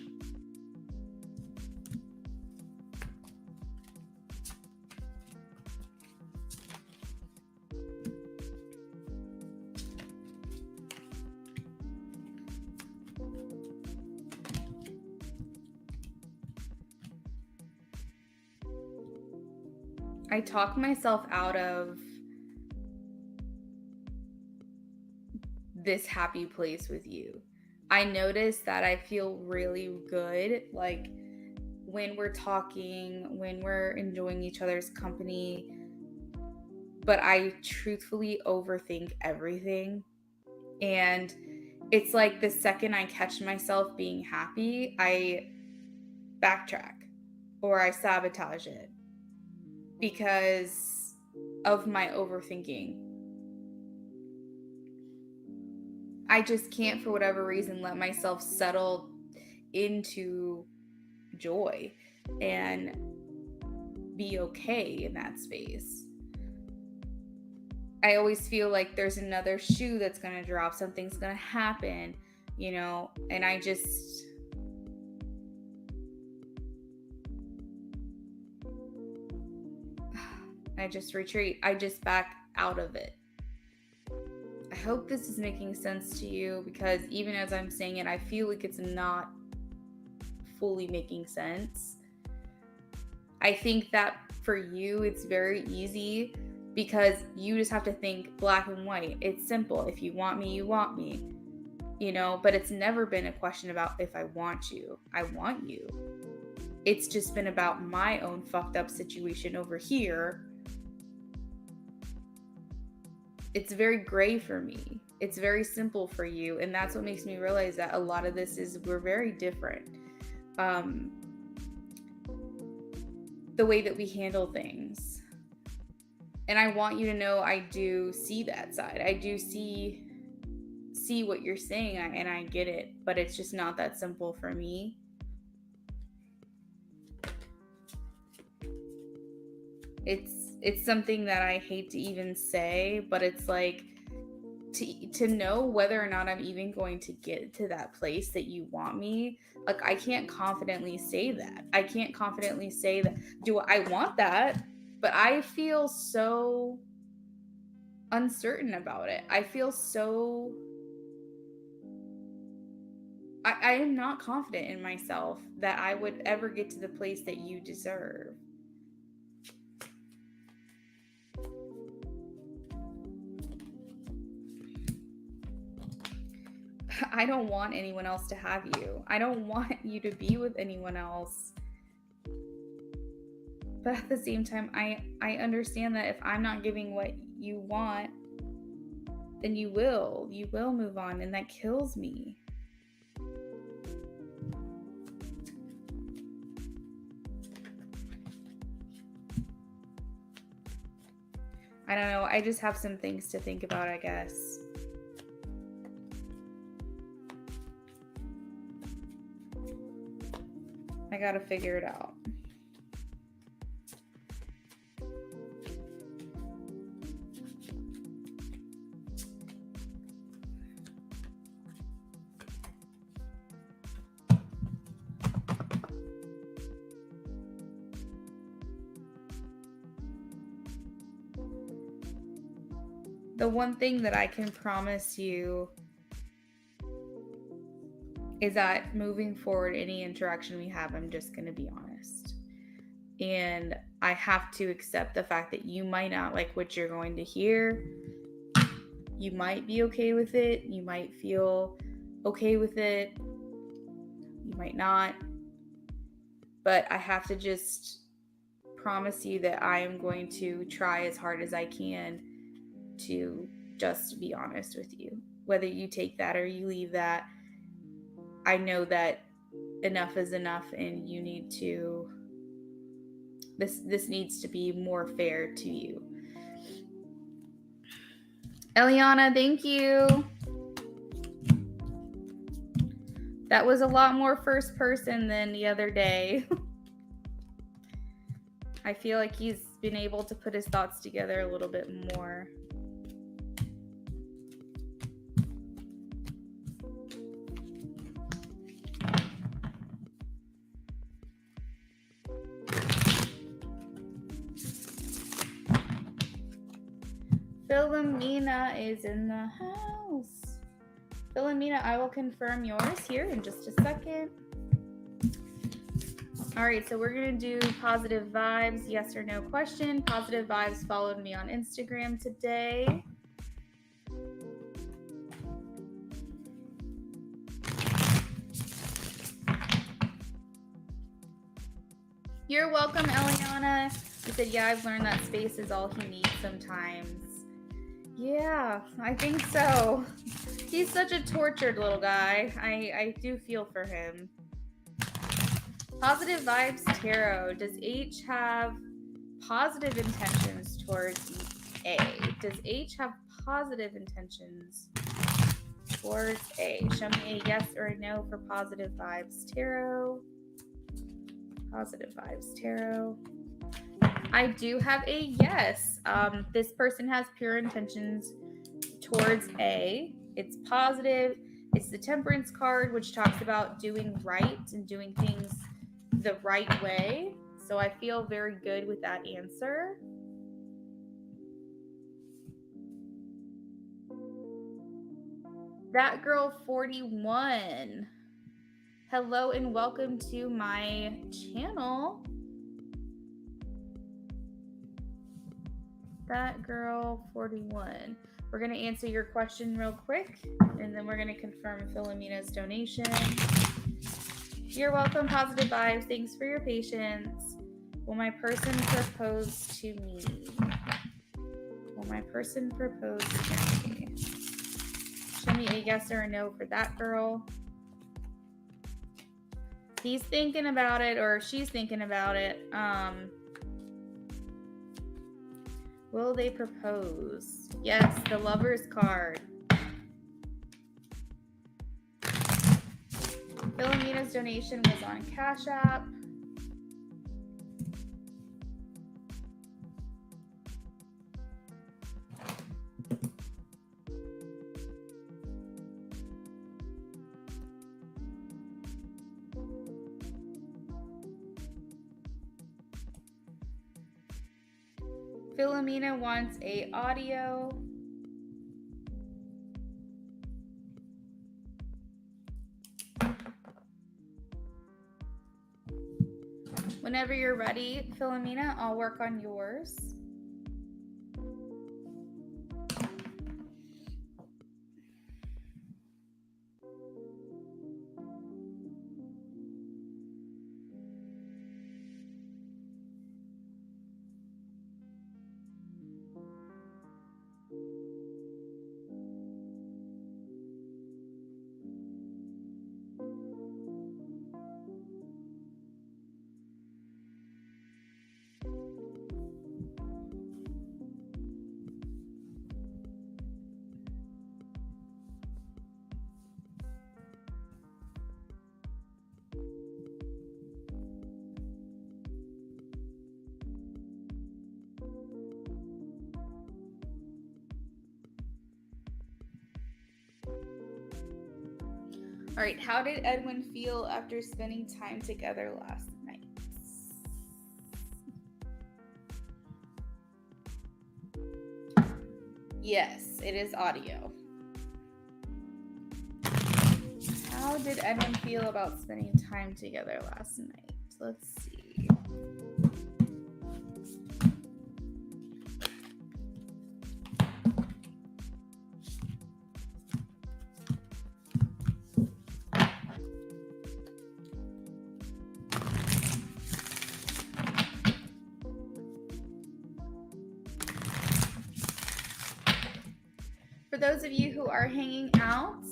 I talk myself out of this happy place with you. I notice that I feel really good, like when we're talking, when we're enjoying each other's company, but I truthfully overthink everything. And it's like the second I catch myself being happy, I backtrack or I sabotage it because of my overthinking. I just can't, for whatever reason, let myself settle into joy and be okay in that space. I always feel like there's another shoe that's going to drop, something's going to happen, and I just retreat. I just back out of it. I hope this is making sense to you, because even as I'm saying it, I feel like it's not fully making sense. I think that for you, it's very easy because you just have to think black and white. It's simple. If you want me, you want me, but it's never been a question about if I want you. I want you. It's just been about my own fucked up situation over here. It's very gray for me. It's very simple for you. And that's what makes me realize that a lot of this is we're very different. The way that we handle things. And I want you to know I do see that side. I do see what you're saying, and I get it. But it's just not that simple for me. It's something that I hate to even say, but it's like to know whether or not I'm even going to get to that place that you want me. Like, I can't confidently say that. I can't confidently say that. Do I want that? But I feel so uncertain about it. I feel so... I am not confident in myself that I would ever get to the place that you deserve. I don't want anyone else to have you. I don't want you to be with anyone else. But at the same time, I understand that if I'm not giving what you want, then you will move on, and that kills me. I don't know. I just have some things to think about, I guess. I gotta figure it out. The one thing that I can promise you is that moving forward, any interaction we have, I'm just going to be honest. And I have to accept the fact that you might not like what you're going to hear. You might be okay with it. You might feel okay with it. You might not. But I have to just promise you that I am going to try as hard as I can to just be honest with you. Whether you take that or you leave that, I know that enough is enough, and you need to, this needs to be more fair to you. Eliana, thank you. That was a lot more first person than the other day. I feel like he's been able to put his thoughts together a little bit more. Philomena is in the house. Philomena, I will confirm yours here in just a second. All right, so we're going to do positive vibes, yes or no question. Positive vibes followed me on Instagram today. You're welcome, Eliana. He said, yeah, I've learned that space is all he needs sometimes. Yeah, I think so. He's such a tortured little guy. I do feel for him. Positive vibes tarot. Does H have positive intentions towards A? Does H have positive intentions towards A? Show me a yes or a no for positive vibes tarot. Positive vibes tarot. I do have a yes. This person has pure intentions towards A. It's positive. It's the Temperance card, which talks about doing right and doing things the right way. So I feel very good with that answer. That girl 41. Hello and welcome to my channel. That girl 41. We're going to answer your question real quick, and then we're going to confirm Philomena's donation. You're welcome, positive vibes. Thanks for your patience. Will my person propose to me? Will my person propose to me? Show me a yes or a no for that girl. He's thinking about it, or she's thinking about it. Will they propose? Yes, the Lover's card. Philomena's donation was on Cash App. Philomena wants a audio. Whenever you're ready, Philomena, I'll work on yours. All right, how did Edwin feel after spending time together last night? Yes, it is audio. How did Edwin feel about spending time together last night? Let's see. For those of you who are hanging out,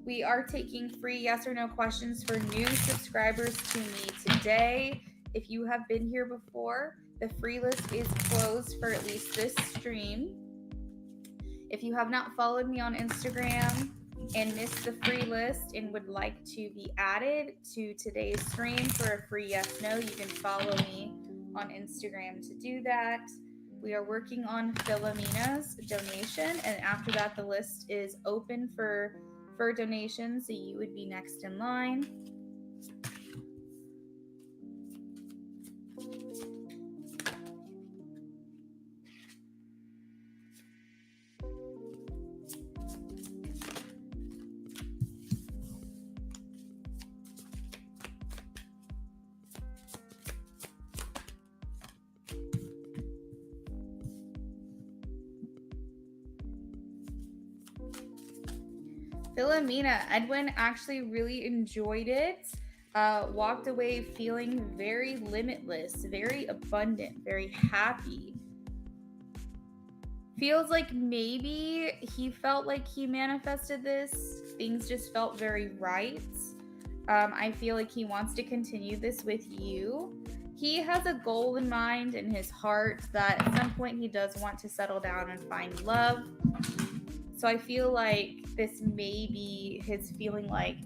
we are taking free yes or no questions for new subscribers to me today. If you have been here before, the free list is closed for at least this stream. If you have not followed me on Instagram and missed the free list and would like to be added to today's stream for a free yes no, you can follow me on Instagram to do that. We are working on Philomena's donation, and after that, the list is open for donations, so you would be next in line. Philomena, Edwin actually really enjoyed it. Walked away feeling very limitless, very abundant, very happy. Feels like maybe he felt like he manifested this. Things just felt very right. I feel like he wants to continue this with you. He has a goal in mind in his heart that at some point he does want to settle down and find love. So I feel like this may be his feeling like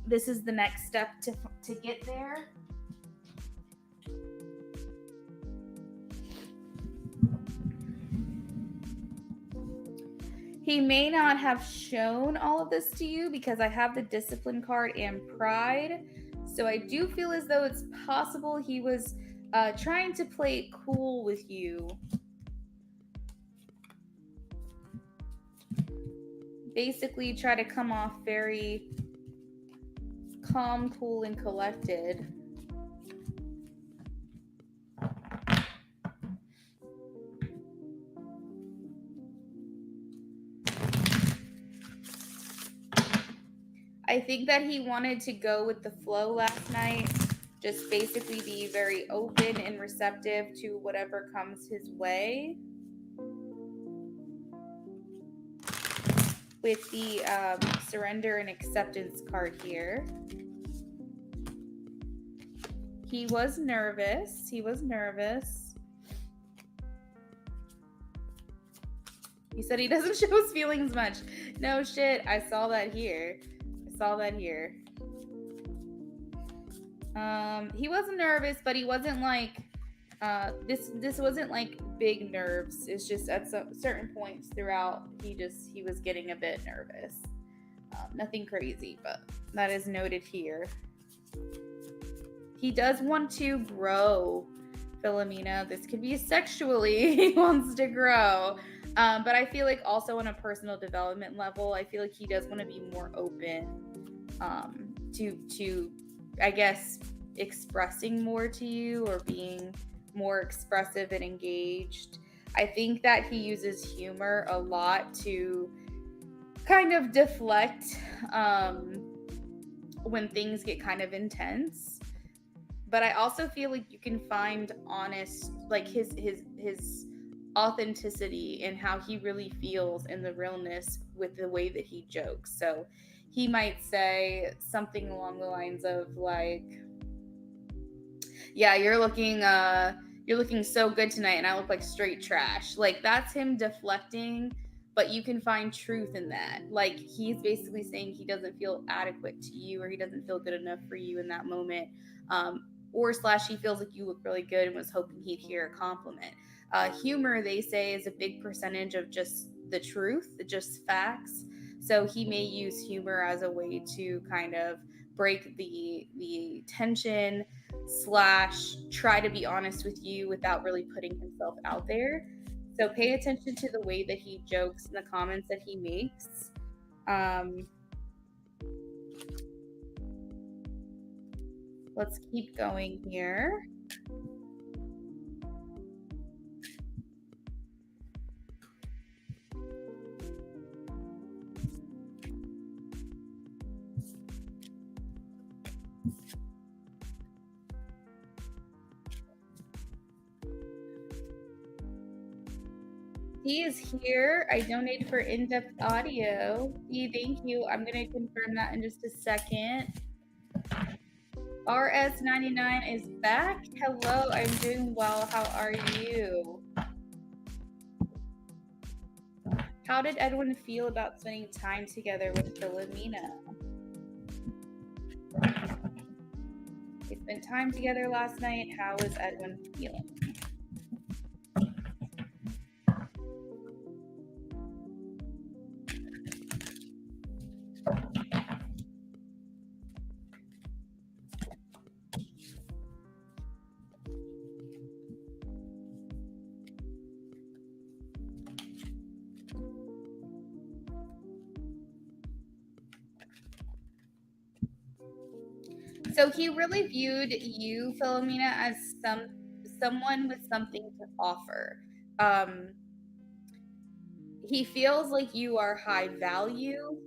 this is the next step to get there. He may not have shown all of this to you because I have the discipline card and pride. So I do feel as though it's possible he was trying to play it cool with you. Basically try to come off very calm, cool, and collected. I think that he wanted to go with the flow last night, just basically be very open and receptive to whatever comes his way. With the surrender and acceptance card here. He was nervous. He was nervous. He said he doesn't show his feelings much. No shit, I saw that here. I saw that here. He wasn't nervous, but he wasn't like this wasn't like big nerves. It's just at some certain points throughout he was getting a bit nervous. Nothing crazy, but that is noted here. He does want to grow, Philomena. This could be sexually. He wants to grow. But I feel like also on a personal development level, I feel like he does want to be more open to I guess expressing more to you or being more expressive and engaged. I think that he uses humor a lot to kind of deflect when things get kind of intense. But I also feel like you can find honest, like his authenticity in how he really feels and the realness with the way that he jokes. So he might say something along the lines of like, yeah, you're looking so good tonight and I look like straight trash. Like that's him deflecting, but you can find truth in that. Like he's basically saying he doesn't feel adequate to you or he doesn't feel good enough for you in that moment. Or / he feels like you look really good and was hoping he'd hear a compliment. Humor, they say, is a big percentage of just the truth, just facts. So he may use humor as a way to kind of break the tension / try to be honest with you without really putting himself out there. So pay attention to the way that he jokes and the comments that he makes. Let's keep going here. He is here. I donated for in-depth audio. Thank you. I'm going to confirm that in just a second. RS99 is back. Hello, I'm doing well. How are you? How did Edwin feel about spending time together with Philomena? They spent time together last night. How is Edwin feeling? So he really viewed you, Philomena, as someone with something to offer. He feels like you are high value.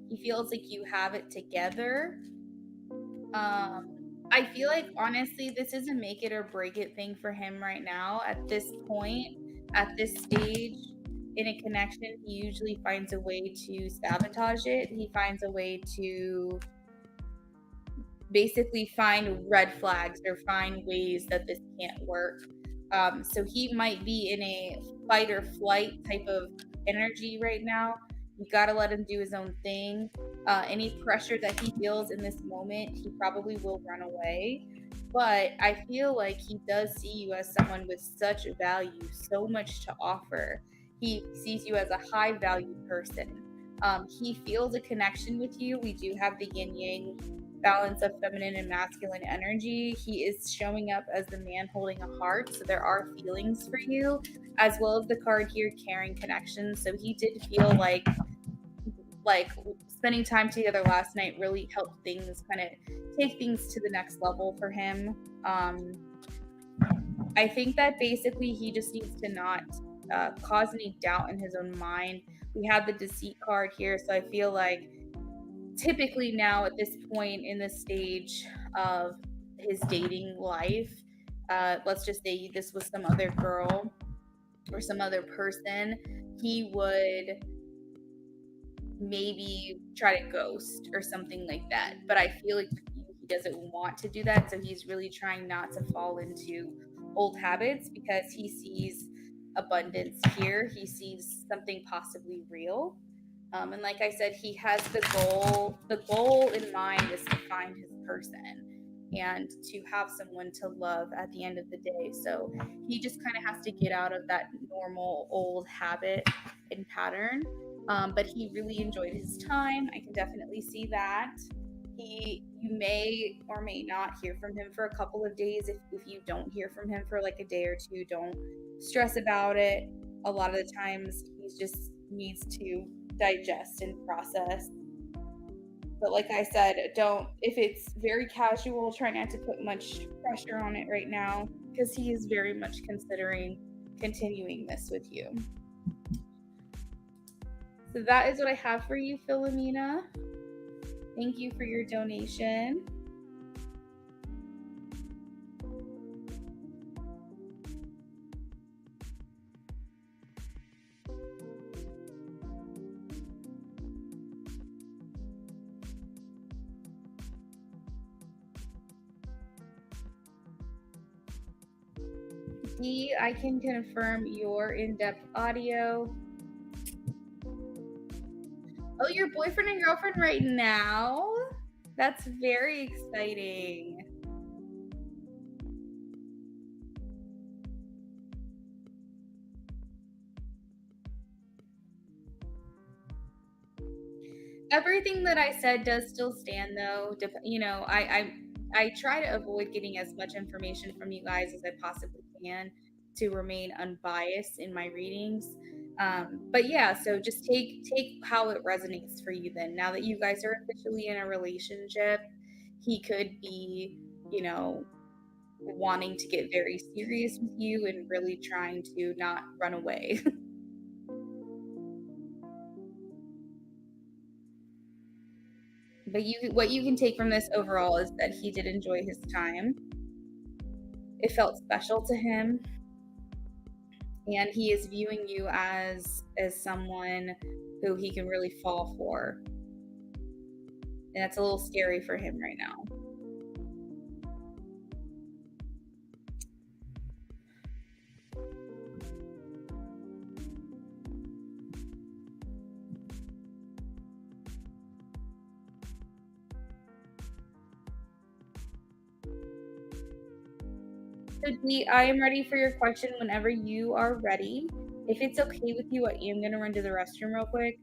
He feels like you have it together. I feel like honestly, this is a make it or break it thing for him right now. At this point, at this stage in a connection, he usually finds a way to sabotage it. He finds a way to basically find red flags or find ways that this can't work. So he might be in a fight or flight type of energy right now. You got to let him do his own thing. Any pressure that he feels in this moment, he probably will run away. But I feel like he does see you as someone with such value, so much to offer. He sees you as a high value person. He feels a connection with you. We do have the yin yang balance of feminine and masculine energy. He is showing up as the man holding a heart, so there are feelings for you, as well as the card here, caring connection. So he did feel like spending time together last night really helped things kind of take things to the next level for him. I think that basically he just needs to not cause any doubt in his own mind. We have the deceit card here, so I feel like typically now at this point in the stage of his dating life, let's just say this was some other girl or some other person, he would maybe try to ghost or something like that. But I feel like he doesn't want to do that, so he's really trying not to fall into old habits because he sees abundance here. He sees something possibly real. And like I said, he has the goal. The goal in mind is to find his person and to have someone to love at the end of the day. So he just kind of has to get out of that normal old habit and pattern. But he really enjoyed his time. I can definitely see that. You may or may not hear from him for a couple of days. If you don't hear from him for like a day or two, don't stress about it. A lot of the times he just needs to digest and process. But like I said, if it's very casual, try not to put much pressure on it right now because he is very much considering continuing this with you. So that is what I have for you, Philomena. Thank you for your donation. D, I can confirm your in-depth audio. Oh, your boyfriend and girlfriend right now? That's very exciting. Everything that I said does still stand, though. I try to avoid getting as much information from you guys as I possibly can to remain unbiased in my readings. But yeah, so just take how it resonates for you. Then, now that you guys are officially in a relationship, he could be, wanting to get very serious with you and really trying to not run away. But what you can take from this overall is that he did enjoy his time. It felt special to him, and he is viewing you as someone who he can really fall for. And that's a little scary for him right now. So Dee, I am ready for your question whenever you are ready. If it's okay with you, I am going to run to the restroom real quick.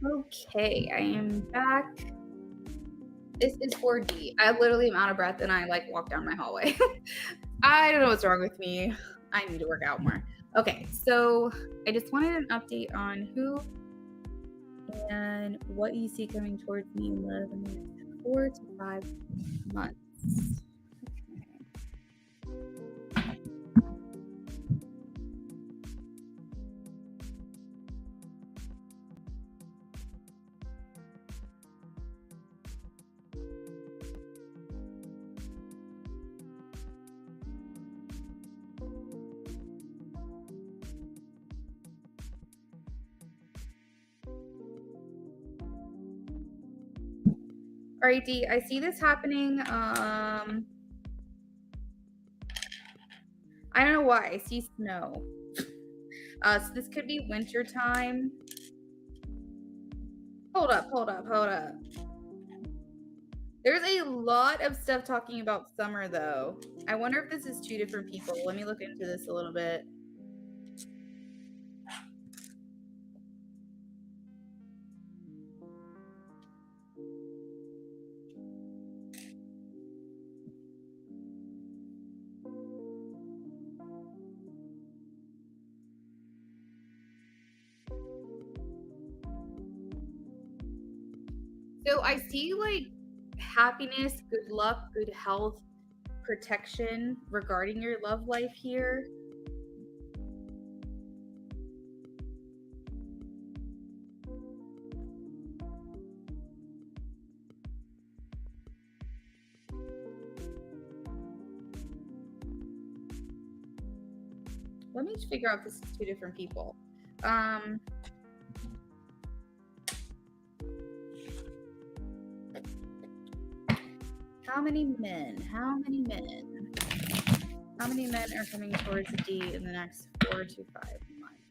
Okay, I am back. This is 4D. I literally am out of breath and I like walk down my hallway. I don't know what's wrong with me. I need to work out more. Okay, so I just wanted an update on who and what you see coming towards me in love in the next 4 to 5 months. All right, D, I see this happening. I don't know why. I see snow. So this could be winter time. Hold up. There's a lot of stuff talking about summer, though. I wonder if this is 2 different people. Let me look into this a little bit. So I see like happiness, good luck, good health, protection regarding your love life here. Let me figure out if this is 2 different people. How many men? How many men are coming towards D in the next 4 to 5 months?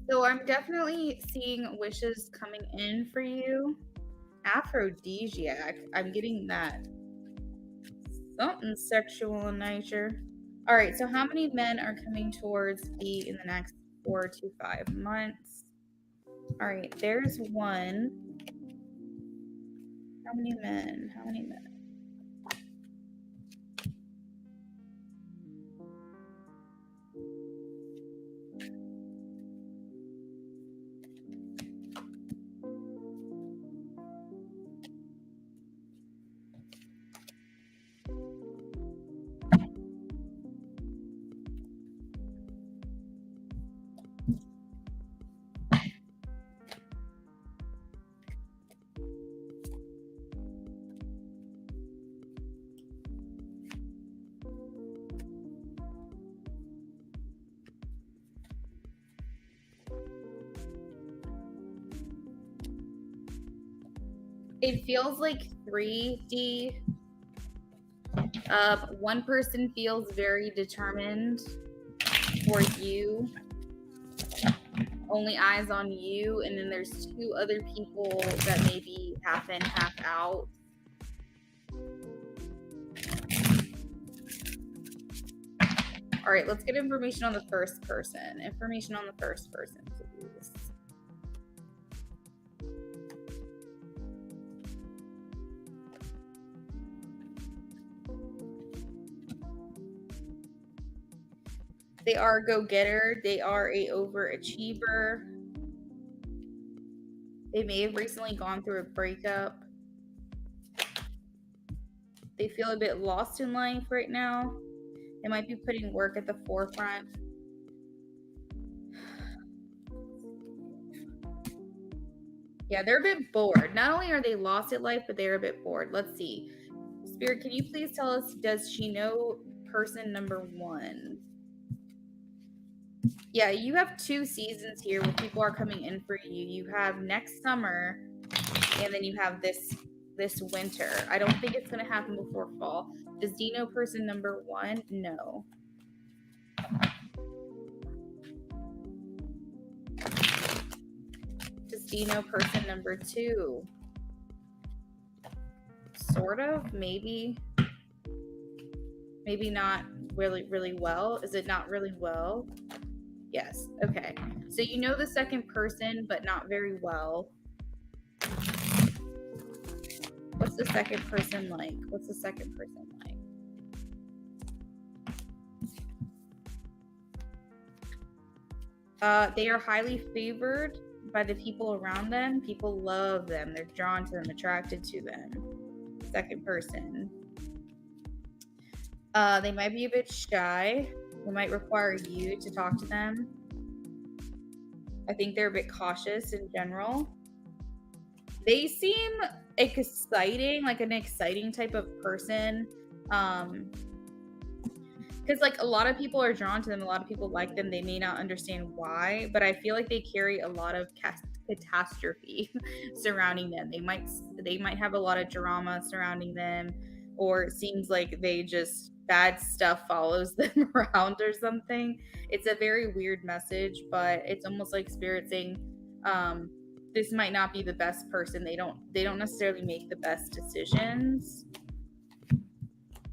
So I'm definitely seeing wishes coming in for you. Aphrodisiac. I'm getting that. Something sexual in nature. All right, so how many men are coming towards D in the next 4 to 5 months? All right, there's one. How many men? How many men? It feels like 3D. One person feels very determined for you, only eyes on you, and then there's 2 other people that may be half in, half out. All right, let's get information on the first person. Information on the first person, please. They are a go-getter. They are a overachiever. They may have recently gone through a breakup. They feel a bit lost in life right now. They might be putting work at the forefront. Yeah, they're a bit bored. Not only are they lost at life, but they're a bit bored. Let's see. Spirit, can you please tell us, does she know person number 1? Yeah, you have 2 seasons here where people are coming in for you. You have next summer, and then you have this this winter. I don't think it's going to happen before fall. Does D know person number 1? No. Does D know person number 2? Sort of, maybe. Maybe not really well. Is it not really well? Yes. Okay. So you know the second person, but not very well. What's the second person like? What's the second person like? They are highly favored by the people around them. People love them. They're drawn to them, attracted to them. Second person. They might be a bit shy. It might require you to talk to them. I think they're a bit cautious in general. They seem exciting, like an exciting type of person. Because like a lot of people are drawn to them, a lot of people like them. They may not understand why, but I feel like they carry a lot of catastrophe surrounding them. They might have a lot of drama surrounding them, or it seems like they just bad stuff follows them around or something. It's a very weird message, but it's almost like Spirit saying, this might not be the best person. They don't necessarily make the best decisions.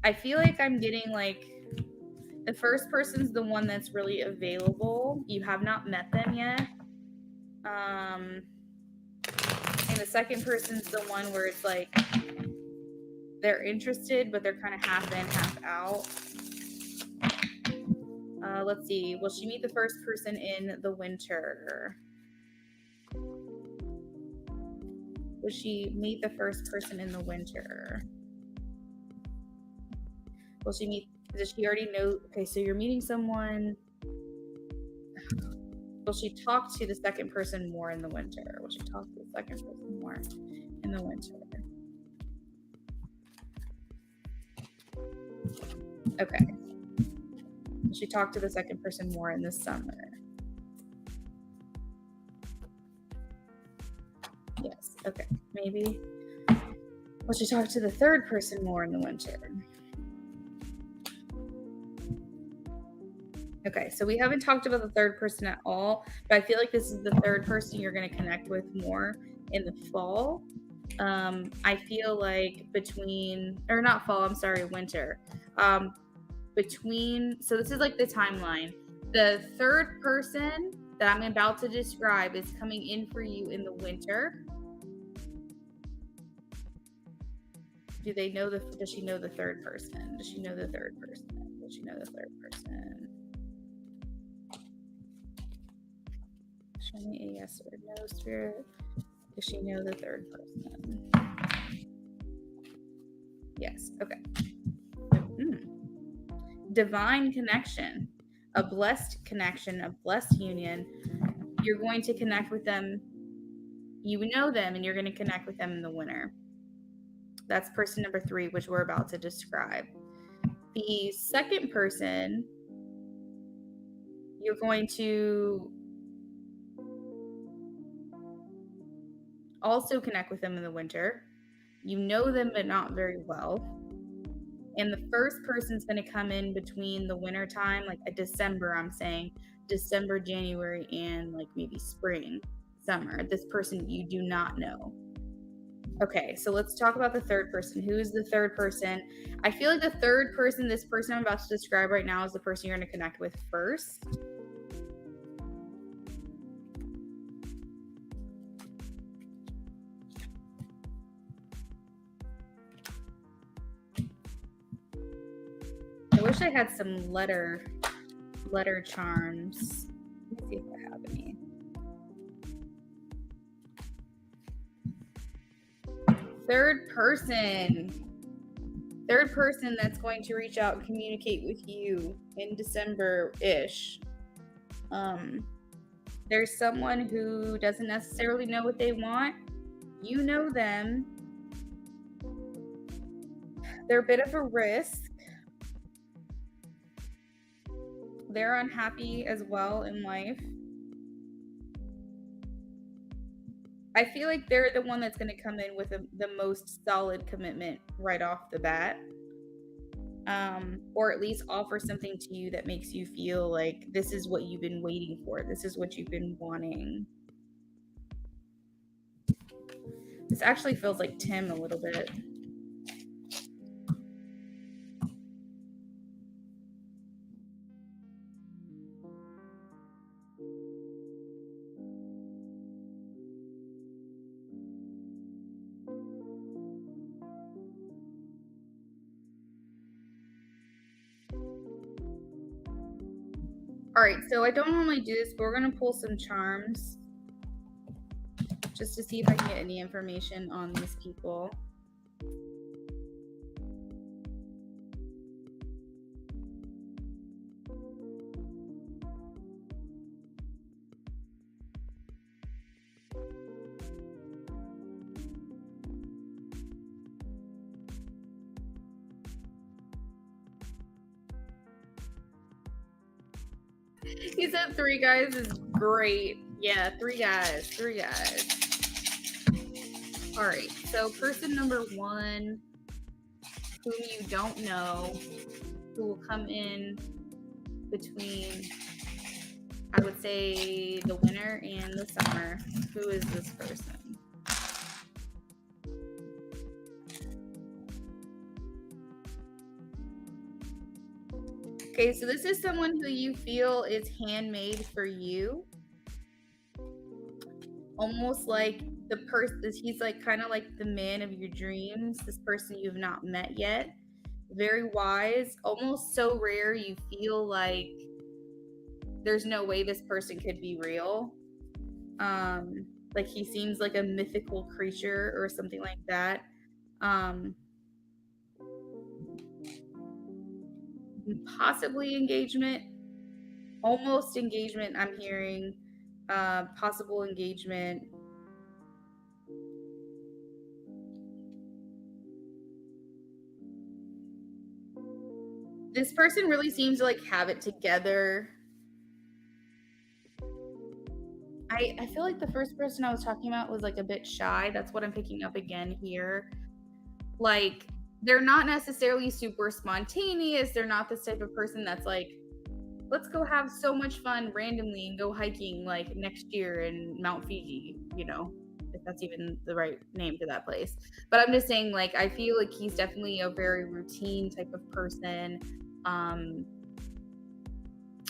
I feel like I'm getting like the first person's the one that's really available. You have not met them yet. And the second person's the one where it's like they're interested, but they're kind of half in, half out. Let's see. Will she meet the first person in the winter? Will she meet the first person in the winter? Will she meet? Does she already know? Okay, so you're meeting someone. Will she talk to the second person more in the winter? Will she talk to the second person more in the winter? Okay. Will she talk to the second person more in the summer? Yes. Okay. Maybe. Will she talk to the third person more in the winter? Okay, so we haven't talked about the third person at all, but I feel like this is the third person you're going to connect with more in the fall. I feel like winter. So this is like the timeline. The third person that I'm about to describe is coming in for you in the winter. Does she know the third person? Does she know the third person? Does she know the third person? Show me a yes or no, Spirit. Does she know the third person? Yes. Okay. Divine connection, a blessed connection, a blessed union. You're going to connect with them. You know them, and you're going to connect with them in the winter. That's person number 3, which we're about to describe. The second person, you're going to also connect with them in the winter. You know them, but not very well. And the first person's going to come in between the winter time, like a December, I'm saying December, January, and like maybe spring, summer. This person you do not know. Okay, so let's talk about the third person. Who is the third person? I feel like the third person, this person I'm about to describe right now, is the person you're going to connect with first. I wish I had some letter charms. Let me see if I have any. Third person that's going to reach out and communicate with you in December-ish. There's someone who doesn't necessarily know what they want. You know them. They're a bit of a risk. They're unhappy as well in life. I feel like they're the one that's going to come in with the most solid commitment right off the bat. Or at least offer something to you that makes you feel like this is what you've been waiting for. This is what you've been wanting. This actually feels like Tim a little bit. All right, so I don't normally do this, but we're going to pull some charms just to see if I can get any information on these people. He said 3 guys is great. Yeah, 3 guys. 3 guys. All right, so person number 1, whom you don't know, who will come in between, I would say, the winter and the summer. Who is this person? Okay, so this is someone who you feel is handmade for you. Almost like the person, he's like kind of like the man of your dreams, this person you've not met yet. Very wise, almost so rare you feel like there's no way this person could be real. Like he seems like a mythical creature or something like that. Possibly engagement, almost engagement. I'm hearing possible engagement. This person really seems to like have it together. I feel like the first person I was talking about was like a bit shy. That's what I'm picking up again here. Like they're not necessarily super spontaneous. They're not this type of person that's like, let's go have so much fun randomly and go hiking like next year in Mount Fiji, you know, if that's even the right name for that place. But I'm just saying, like, I feel like he's definitely a very routine type of person.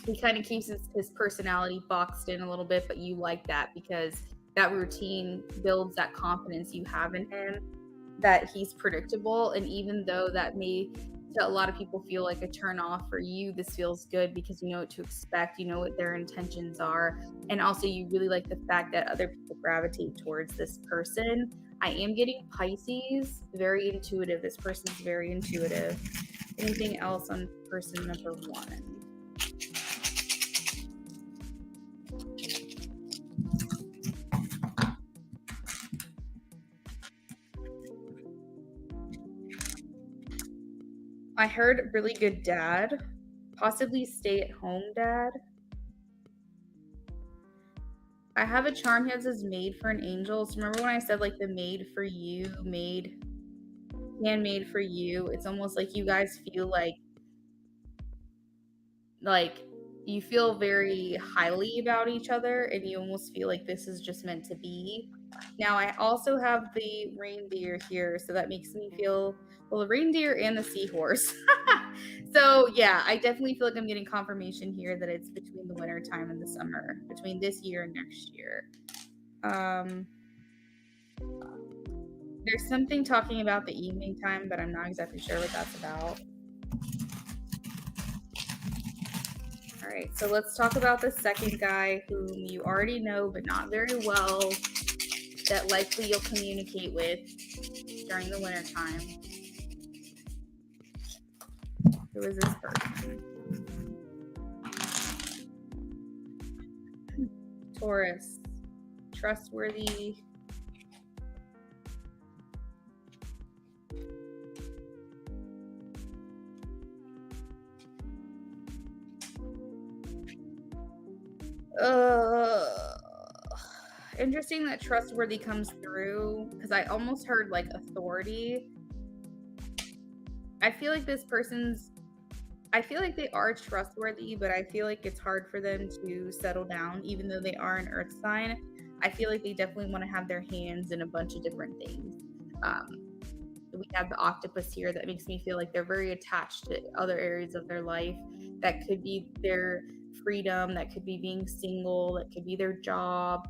He kind of keeps his personality boxed in a little bit, but you like that because that routine builds that confidence you have in him, that he's predictable. And even though that may to a lot of people feel like a turn off, for you this feels good because you know what to expect, you know what their intentions are, and also you really like the fact that other people gravitate towards this person. I am getting Pisces, very intuitive. This person's very intuitive. Anything else on person number 1? I heard really good dad, possibly stay-at-home dad. I have a charm here that says made for an angel. So remember when I said like the made for you, handmade for you? It's almost like you guys feel like you feel very highly about each other and you almost feel like this is just meant to be. Now I also have the reindeer here, so that makes me feel, well, the reindeer and the seahorse. So yeah, I definitely feel like I'm getting confirmation here that it's between the winter time and the summer, between this year and next year. There's something talking about the evening time, but I'm not exactly sure what that's about. All right, so let's talk about the second guy whom you already know, but not very well, that likely you'll communicate with during the winter time. Who is this person? Taurus. Trustworthy. Interesting that trustworthy comes through, because I almost heard like authority. I feel like I feel like they are trustworthy, but I feel like it's hard for them to settle down, even though they are an earth sign. I feel like they definitely want to have their hands in a bunch of different things. We have the octopus here that makes me feel like they're very attached to other areas of their life. That could be their freedom, that could be being single, that could be their job.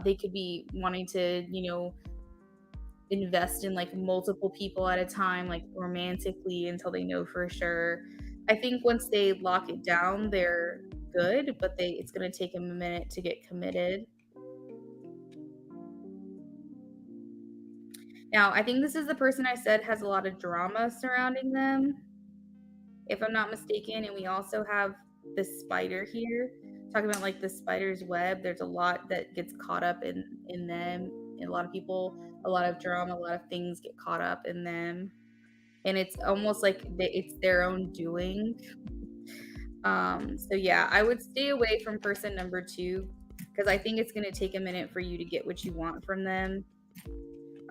They could be wanting to, invest in like multiple people at a time, like romantically, until they know for sure. I think once they lock it down, they're good, but it's going to take them a minute to get committed. Now, I think this is the person I said has a lot of drama surrounding them, if I'm not mistaken. And we also have this spider here, talking about like the spider's web. There's a lot that gets caught up in them. And a lot of people, a lot of drama, a lot of things get caught up in them. And it's almost like it's their own doing. So yeah, I would stay away from person number 2, because I think it's going to take a minute for you to get what you want from them.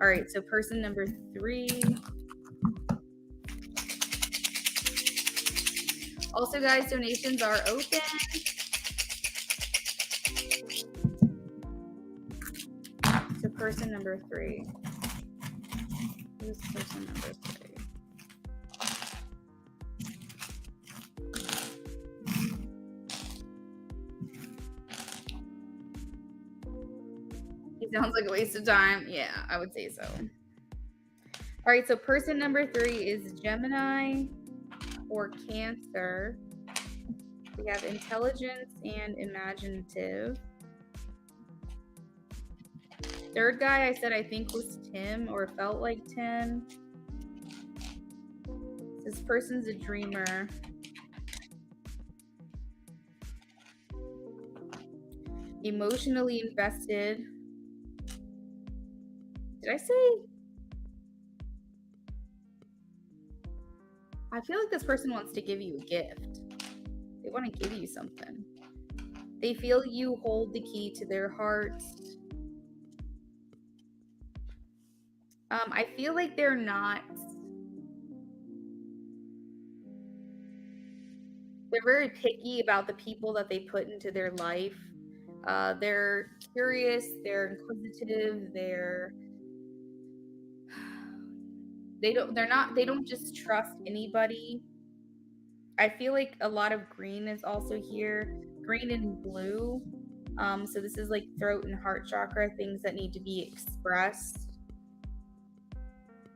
All right, so person number 3. Also, guys, donations are open. So person number 3. Who's person number 3? He sounds like a waste of time. Yeah, I would say so. All right, so person number 3 is Gemini or Cancer. We have intelligence and imaginative. Third guy I said I think was Tim, or felt like Tim. This person's a dreamer. Emotionally invested. Did I say? I feel like this person wants to give you a gift. They want to give you something. They feel you hold the key to their hearts. I feel like they're very picky about the people that they put into their life. They're curious, they're inquisitive, they don't just trust anybody. I feel like a lot of green is also here, green and blue. So this is like throat and heart chakra, things that need to be expressed.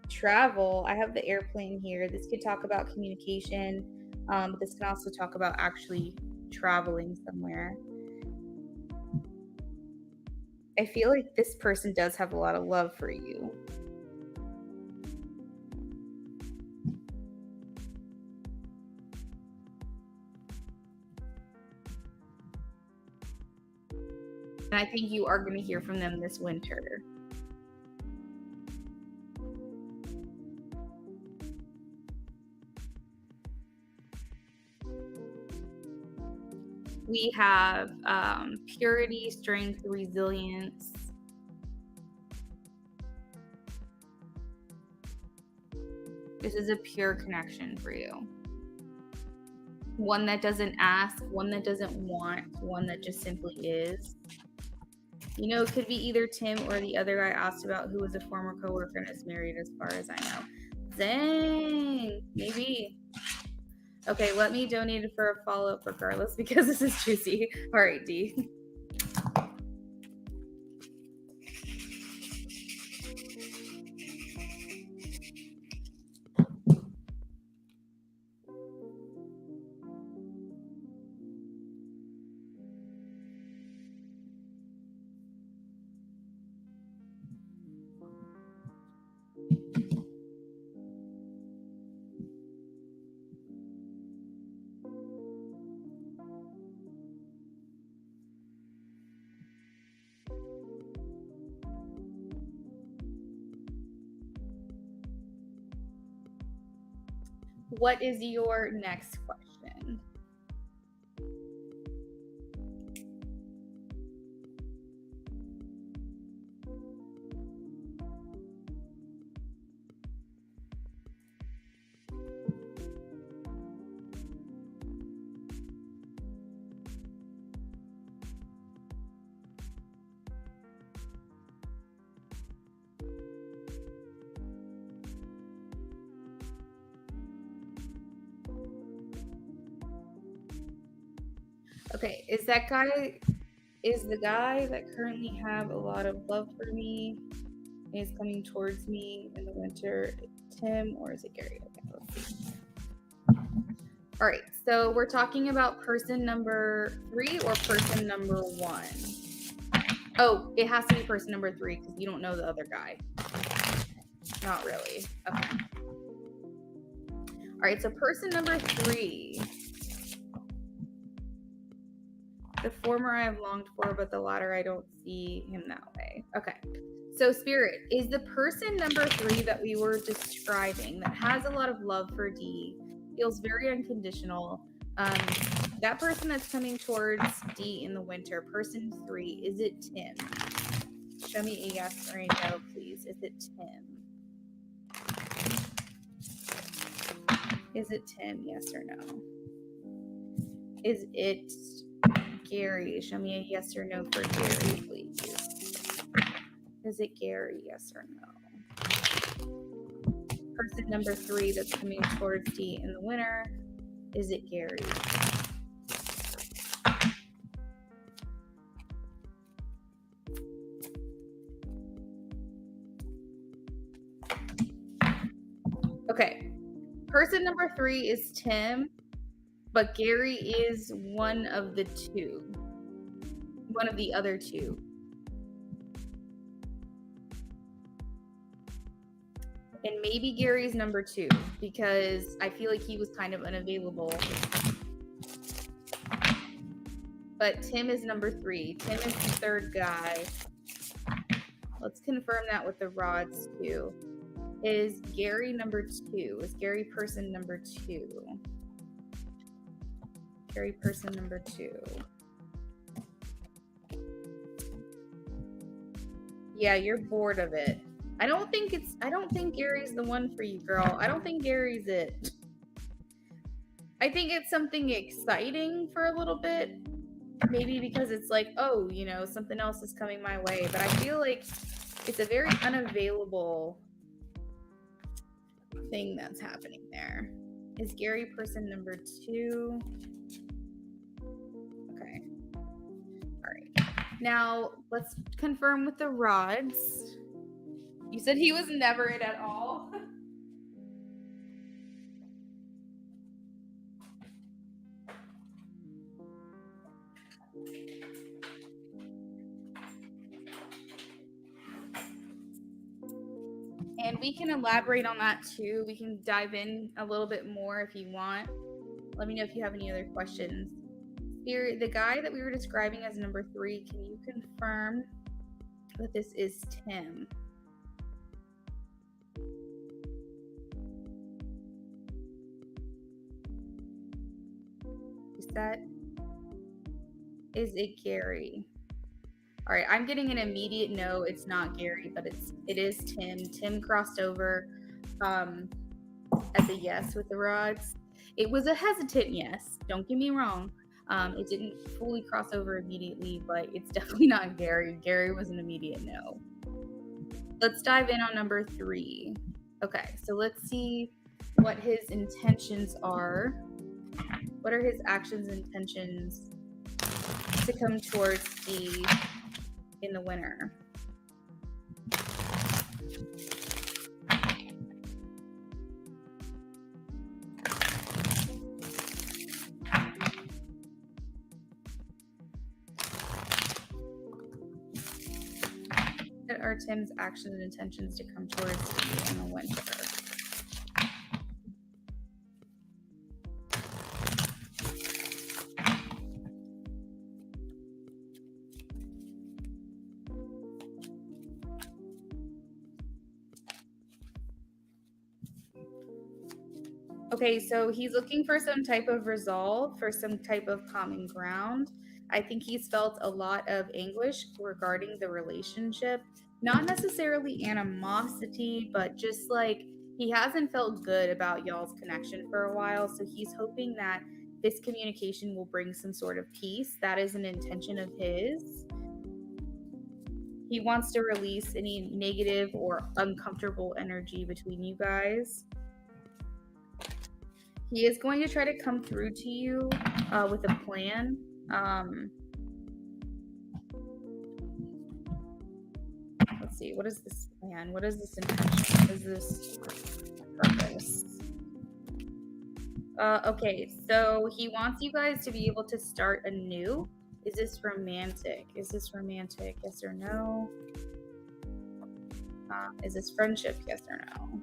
Travel, I have the airplane here. This could talk about communication, but this can also talk about actually traveling somewhere. I feel like this person does have a lot of love for you. And I think you are going to hear from them this winter. We have purity, strength, resilience. This is a pure connection for you. One that doesn't ask, one that doesn't want, one that just simply is. It could be either Tim or the other guy asked about, who was a former coworker and is married, as far as I know. Dang, maybe. Okay, let me donate it for a follow-up regardless, because this is juicy. All right, D. What is your next question? Okay, is the guy that currently have a lot of love for me is coming towards me in the winter Tim, or is it Gary? Okay, let's see. All right, so we're talking about person number 3 or person number 1? Oh, it has to be person number 3 because you don't know the other guy. Not really. Okay. All right, so person number 3. The former I have longed for, but the latter I don't see him that way. Okay. So Spirit, is the person number 3 that we were describing that has a lot of love for D, feels very unconditional, that person that's coming towards D in the winter, person 3, is it Tim? Show me a yes or a no, please. Is it Tim? Is it Tim, yes or no? Is it Gary? Show me a yes or no for Gary, please. Is it Gary, yes or no? Person number 3 that's coming towards D in the winter, is it Gary? Okay, person number 3 is Tim, but Gary is one of the other two. And maybe Gary's number 2 because I feel like he was kind of unavailable. But Tim is number 3. Tim is the third guy. Let's confirm that with the rods too. Is Gary number 2? Is Gary person number 2? Gary person number 2. Yeah, you're bored of it. I don't think Gary's the one for you, girl. I don't think Gary's it. I think it's something exciting for a little bit. Maybe because it's like, oh, you know, something else is coming my way. But I feel like it's a very unavailable thing that's happening there. Is Gary person number 2? Okay. All right. Now, let's confirm with the rods. You said he was never it at all? And we can elaborate on that too. We can dive in a little bit more if you want. Let me know if you have any other questions. Here, the guy that we were describing as number 3, can you confirm that this is Tim? Is it Gary? All right, I'm getting an immediate no. It's not Gary, but it is Tim. Tim crossed over as a yes with the rods. It was a hesitant yes. Don't get me wrong. It didn't fully cross over immediately, but it's definitely not Gary. Gary was an immediate no. Let's dive in on number 3. Okay, so let's see what his intentions are. What are his actions and intentions to come towards D in the winter? What are Tim's actions and intentions to come towards D in the winter? Okay, so he's looking for some type of resolve, for some type of common ground. I think he's felt a lot of anguish regarding the relationship. Not necessarily animosity, but just like he hasn't felt good about y'all's connection for a while. So he's hoping that this communication will bring some sort of peace. That is an intention of his. He wants to release any negative or uncomfortable energy between you guys. He is going to try to come through to you with a plan. Let's see. What is this plan? What is this intention? What is this purpose? Okay, so he wants you guys to be able to start anew. Is this romantic? Is this romantic? Yes or no? Is this friendship? Yes or no?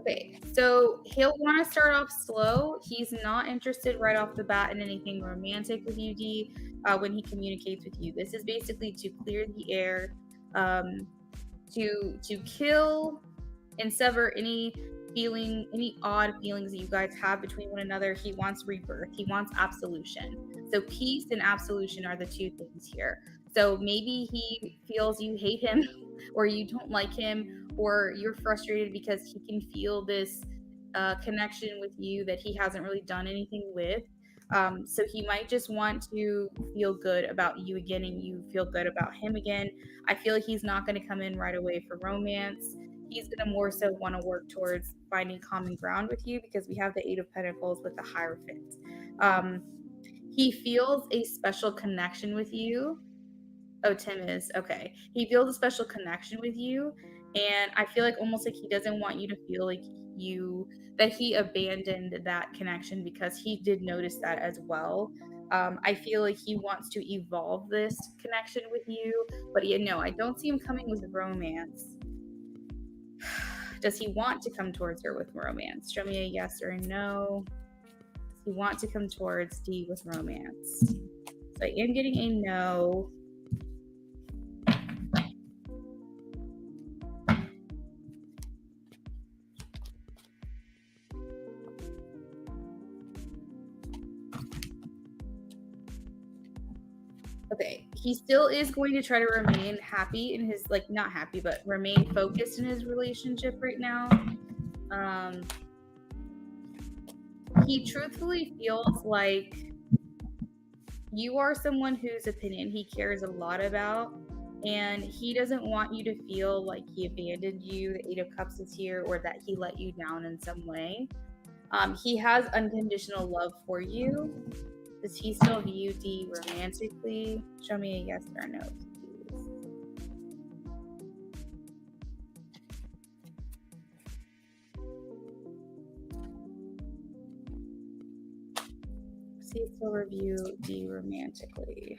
Okay, so he'll want to start off slow. He's not interested right off the bat in anything romantic with you, D, when he communicates with you. This is basically to clear the air, to kill and sever any odd feelings that you guys have between one another. He wants rebirth. He wants absolution. So peace and absolution are the two things here. So maybe he feels you hate him or you don't like him or you're frustrated because he can feel this connection with you that he hasn't really done anything with. So he might just want to feel good about you again and you feel good about him again. I feel like he's not going to come in right away for romance. He's going to more so want to work towards finding common ground with you because we have the Eight of Pentacles with the Hierophant. He feels a special connection with you. Oh, Tim is. Okay. He feels a special connection with you. And I feel like almost like he doesn't want you to feel like that he abandoned that connection because he did notice that as well. I feel like he wants to evolve this connection with you. But no, I don't see him coming with romance. Does he want to come towards her with romance? Show me a yes or a no. Does he want to come towards D with romance? So I am getting a no. Okay, he still is going to try to remain happy in his, like, not happy, but remain focused in his relationship right now. He truthfully feels like you are someone whose opinion he cares a lot about, and he doesn't want you to feel like he abandoned you. The Eight of Cups is here, or that he let you down in some way. He has unconditional love for you. Does he still view D romantically? Show me a yes or no, please. Does he still view D romantically?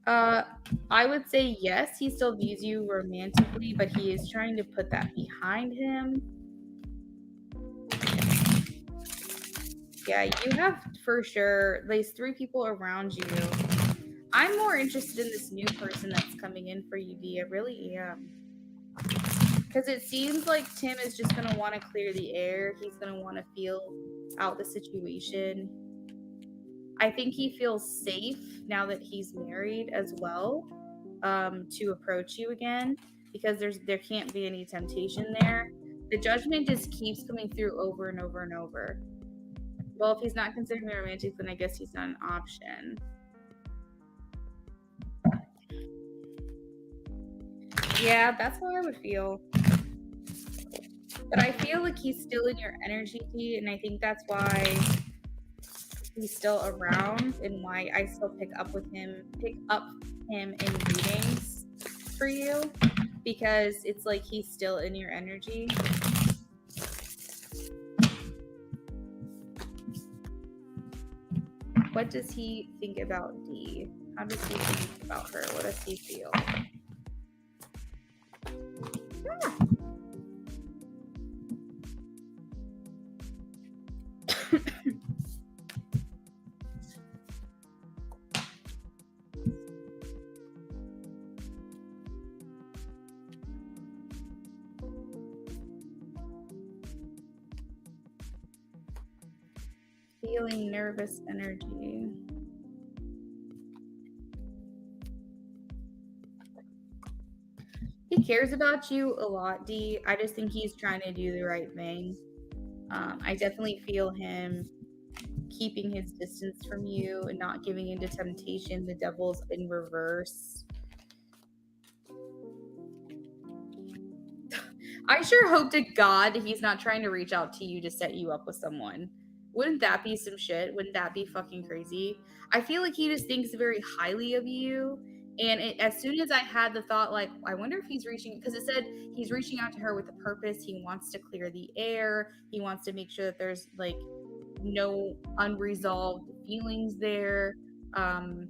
I would say yes, he still views you romantically, but he is trying to put that behind him. Yeah, you have for sure these three people around you. I'm more interested in this new person that's coming in for you, D. I really am. Because it seems like Tim is just going to want to clear the air. He's going to want to feel out the situation. I think he feels safe now that he's married as well, to approach you again, because there can't be any temptation there. The judgment just keeps coming through over and over and over. Well, if he's not considering me romantic, then I guess he's not an option. Yeah, that's how I would feel. But I feel like he's still in your energy, and I think that's why he's still around and why I still pick up him in readings for you, because it's like he's still in your energy. What does he think about D? How does he think about her? What does he feel? Feeling nervous energy. He cares about you a lot, D. I just think he's trying to do the right thing. I definitely feel him keeping his distance from you and not giving into temptation. The devil's in reverse. I sure hope to God he's not trying to reach out to you to set you up with someone. Wouldn't that be some shit? Wouldn't that be fucking crazy? I feel like he just thinks very highly of you. And as soon as I had the thought, like, I wonder if he's reaching, because it said he's reaching out to her with a purpose. He wants to clear the air. He wants to make sure that there's like no unresolved feelings there.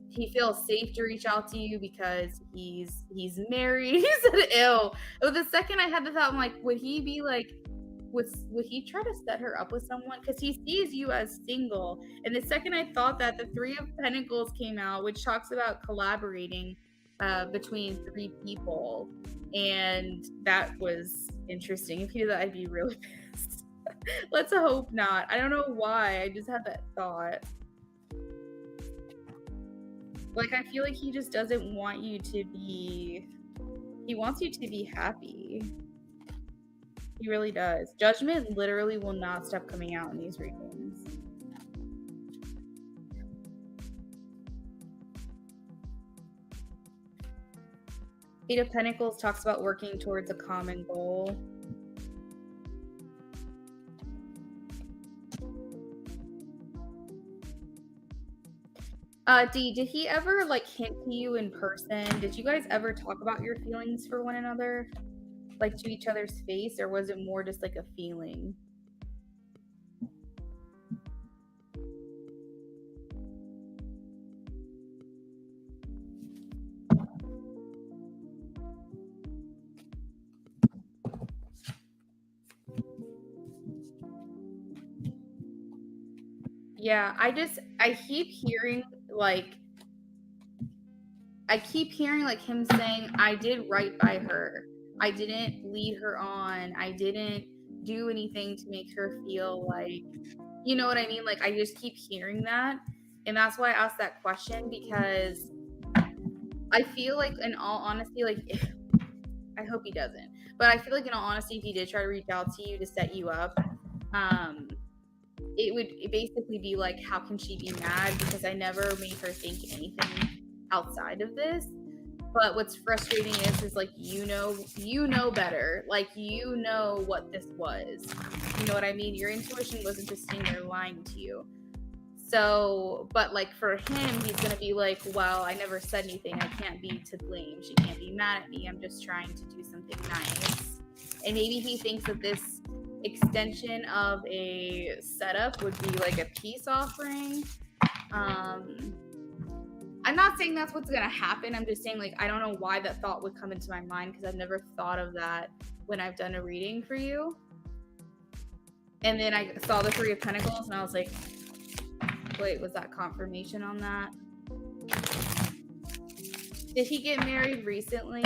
He feels safe to reach out to you because he's married. He said, "Ew." Oh, the second I had the thought, I'm like, would he be like, would he try to set her up with someone? Because he sees you as single. And the second I thought that, the Three of Pentacles came out, which talks about collaborating between three people, and that was interesting. If he did that, I'd be really pissed. Let's hope not. I don't know why. I just had that thought. Like, I feel like he just doesn't want you to be. He wants you to be happy. He really does. Judgment literally will not stop coming out in these readings. Eight of Pentacles talks about working towards a common goal. Dee, did he ever like hint to you in person? Did you guys ever talk about your feelings for one another? Like to each other's face, or was it more just like a feeling? Yeah, I keep hearing like him saying, I did right by her. I didn't lead her on. I didn't do anything to make her feel like, you know what I mean? Like, I just keep hearing that. And that's why I asked that question, because I feel like, in all honesty, like, I hope he doesn't. But I feel like, in all honesty, if he did try to reach out to you to set you up, it would basically be like, how can she be mad? Because I never made her think anything outside of this. But what's frustrating is like, you know better. Like, you know what this was. You know what I mean? Your intuition wasn't just sitting there lying to you. So, but like for him, he's gonna be like, well, I never said anything. I can't be to blame. She can't be mad at me. I'm just trying to do something nice. And maybe he thinks that this extension of a setup would be like a peace offering. I'm not saying that's what's gonna happen. I'm just saying, like, I don't know why that thought would come into my mind, because I've never thought of that when I've done a reading for you. And then I saw the Three of Pentacles and I was like, wait, was that confirmation on that? Did he get married recently?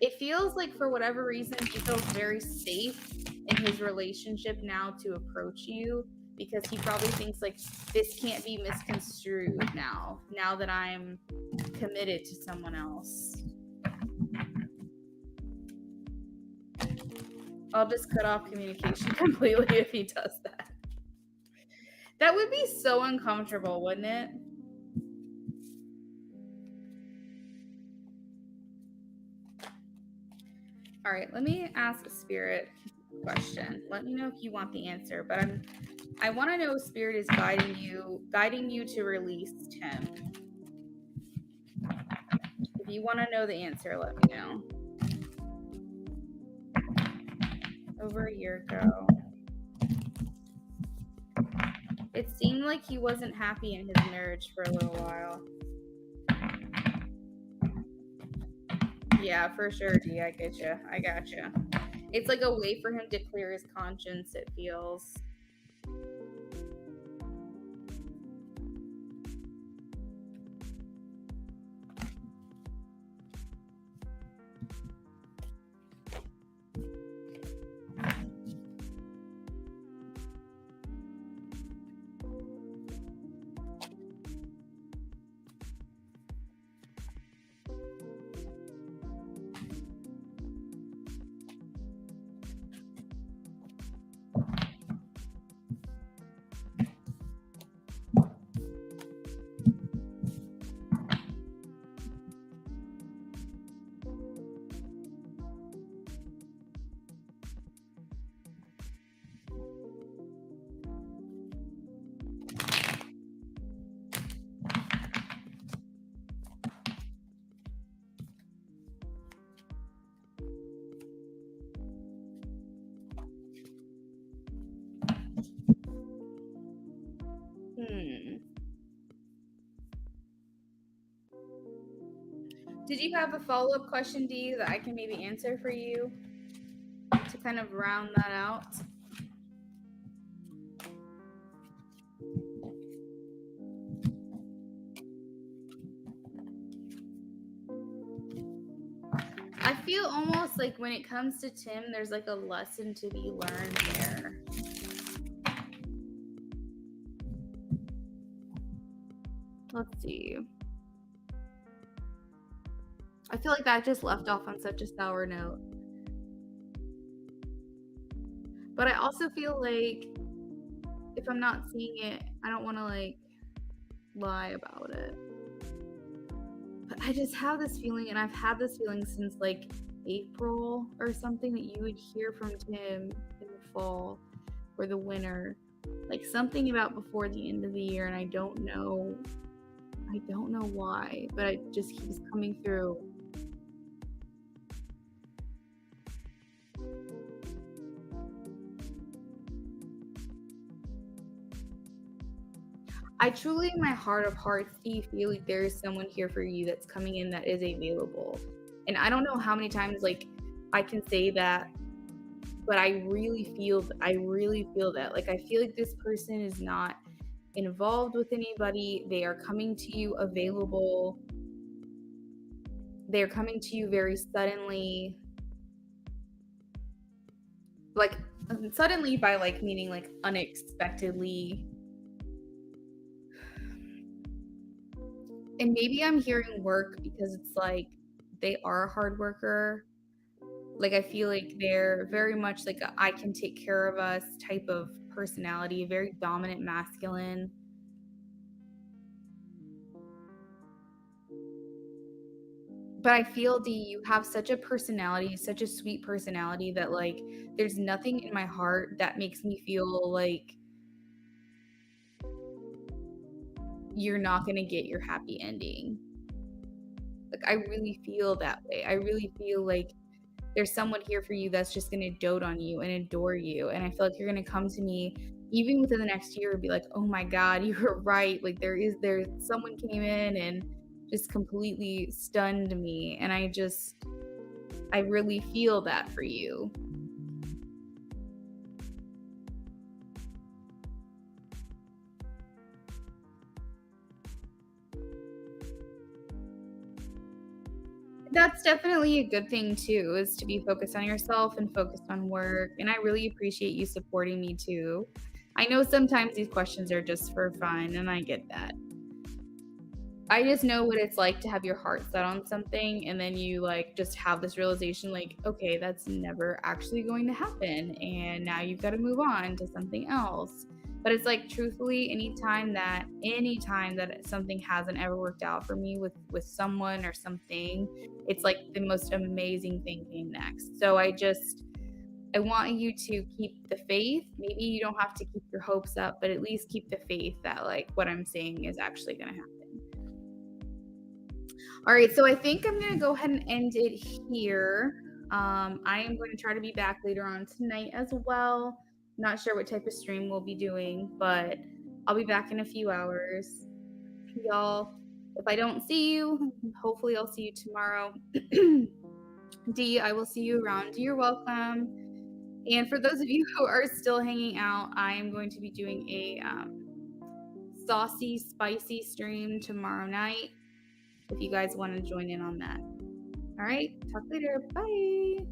It feels like, for whatever reason, he feels very safe in his relationship now to approach you, because he probably thinks like, this can't be misconstrued now that I'm committed to someone else. I'll just cut off communication completely if he does that. That would be so uncomfortable, wouldn't it? All right, let me ask a spirit question. Let me know if you want the answer, but I want to know if spirit is guiding you to release him. If you want to know the answer, let me know. Over a year ago. It seemed like he wasn't happy in his marriage for a little while. Yeah, for sure, D. I get you. I got you. It's like a way for him to clear his conscience, it feels. Did you have a follow-up question, Dee, that I can maybe answer for you to kind of round that out? I feel almost like when it comes to Tim, there's like a lesson to be learned there. Let's see. I feel like that just left off on such a sour note. But I also feel like if I'm not seeing it, I don't want to like lie about it. But I just have this feeling, and I've had this feeling since like April or something, that you would hear from Tim in the fall or the winter, like something about before the end of the year, and I don't know why, but it just keeps coming through. I truly, in my heart of hearts, do you feel like there is someone here for you that's coming in that is available? And I don't know how many times like I can say that, but I really feel that. Like I feel like this person is not involved with anybody. They are coming to you available. They're coming to you very suddenly. Like suddenly by like meaning like unexpectedly. And maybe I'm hearing work because it's like they are a hard worker. Like I feel like they're very much like a I can take care of us type of personality, very dominant masculine. But I feel, Dee, you have such a personality, such a sweet personality that like there's nothing in my heart that makes me feel like you're not going to get your happy ending. Like I really feel that way. I really feel like there's someone here for you that's just going to dote on you and adore you. And I feel like you're going to come to me even within the next year and be like, oh my God, you were right. Like there's someone came in and just completely stunned me. And I really feel that for you. That's definitely a good thing too, is to be focused on yourself and focused on work. And I really appreciate you supporting me too. I know sometimes these questions are just for fun, and I get that. I just know what it's like to have your heart set on something and then you like just have this realization like, okay, that's never actually going to happen. And now you've got to move on to something else. But it's like truthfully, anytime that something hasn't ever worked out for me with someone or something, it's like the most amazing thing came next. So I want you to keep the faith. Maybe you don't have to keep your hopes up, but at least keep the faith that like what I'm saying is actually going to happen. All right, so I think I'm going to go ahead and end it here. I am going to try to be back later on tonight as well. Not sure what type of stream we'll be doing, but I'll be back in a few hours. Y'all, if I don't see you, hopefully I'll see you tomorrow. Dee, I will see you around. You're welcome. And for those of you who are still hanging out, I am going to be doing a saucy, spicy stream tomorrow night if you guys want to join in on that. All right, talk later. Bye.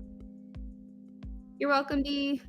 You're welcome, Dee.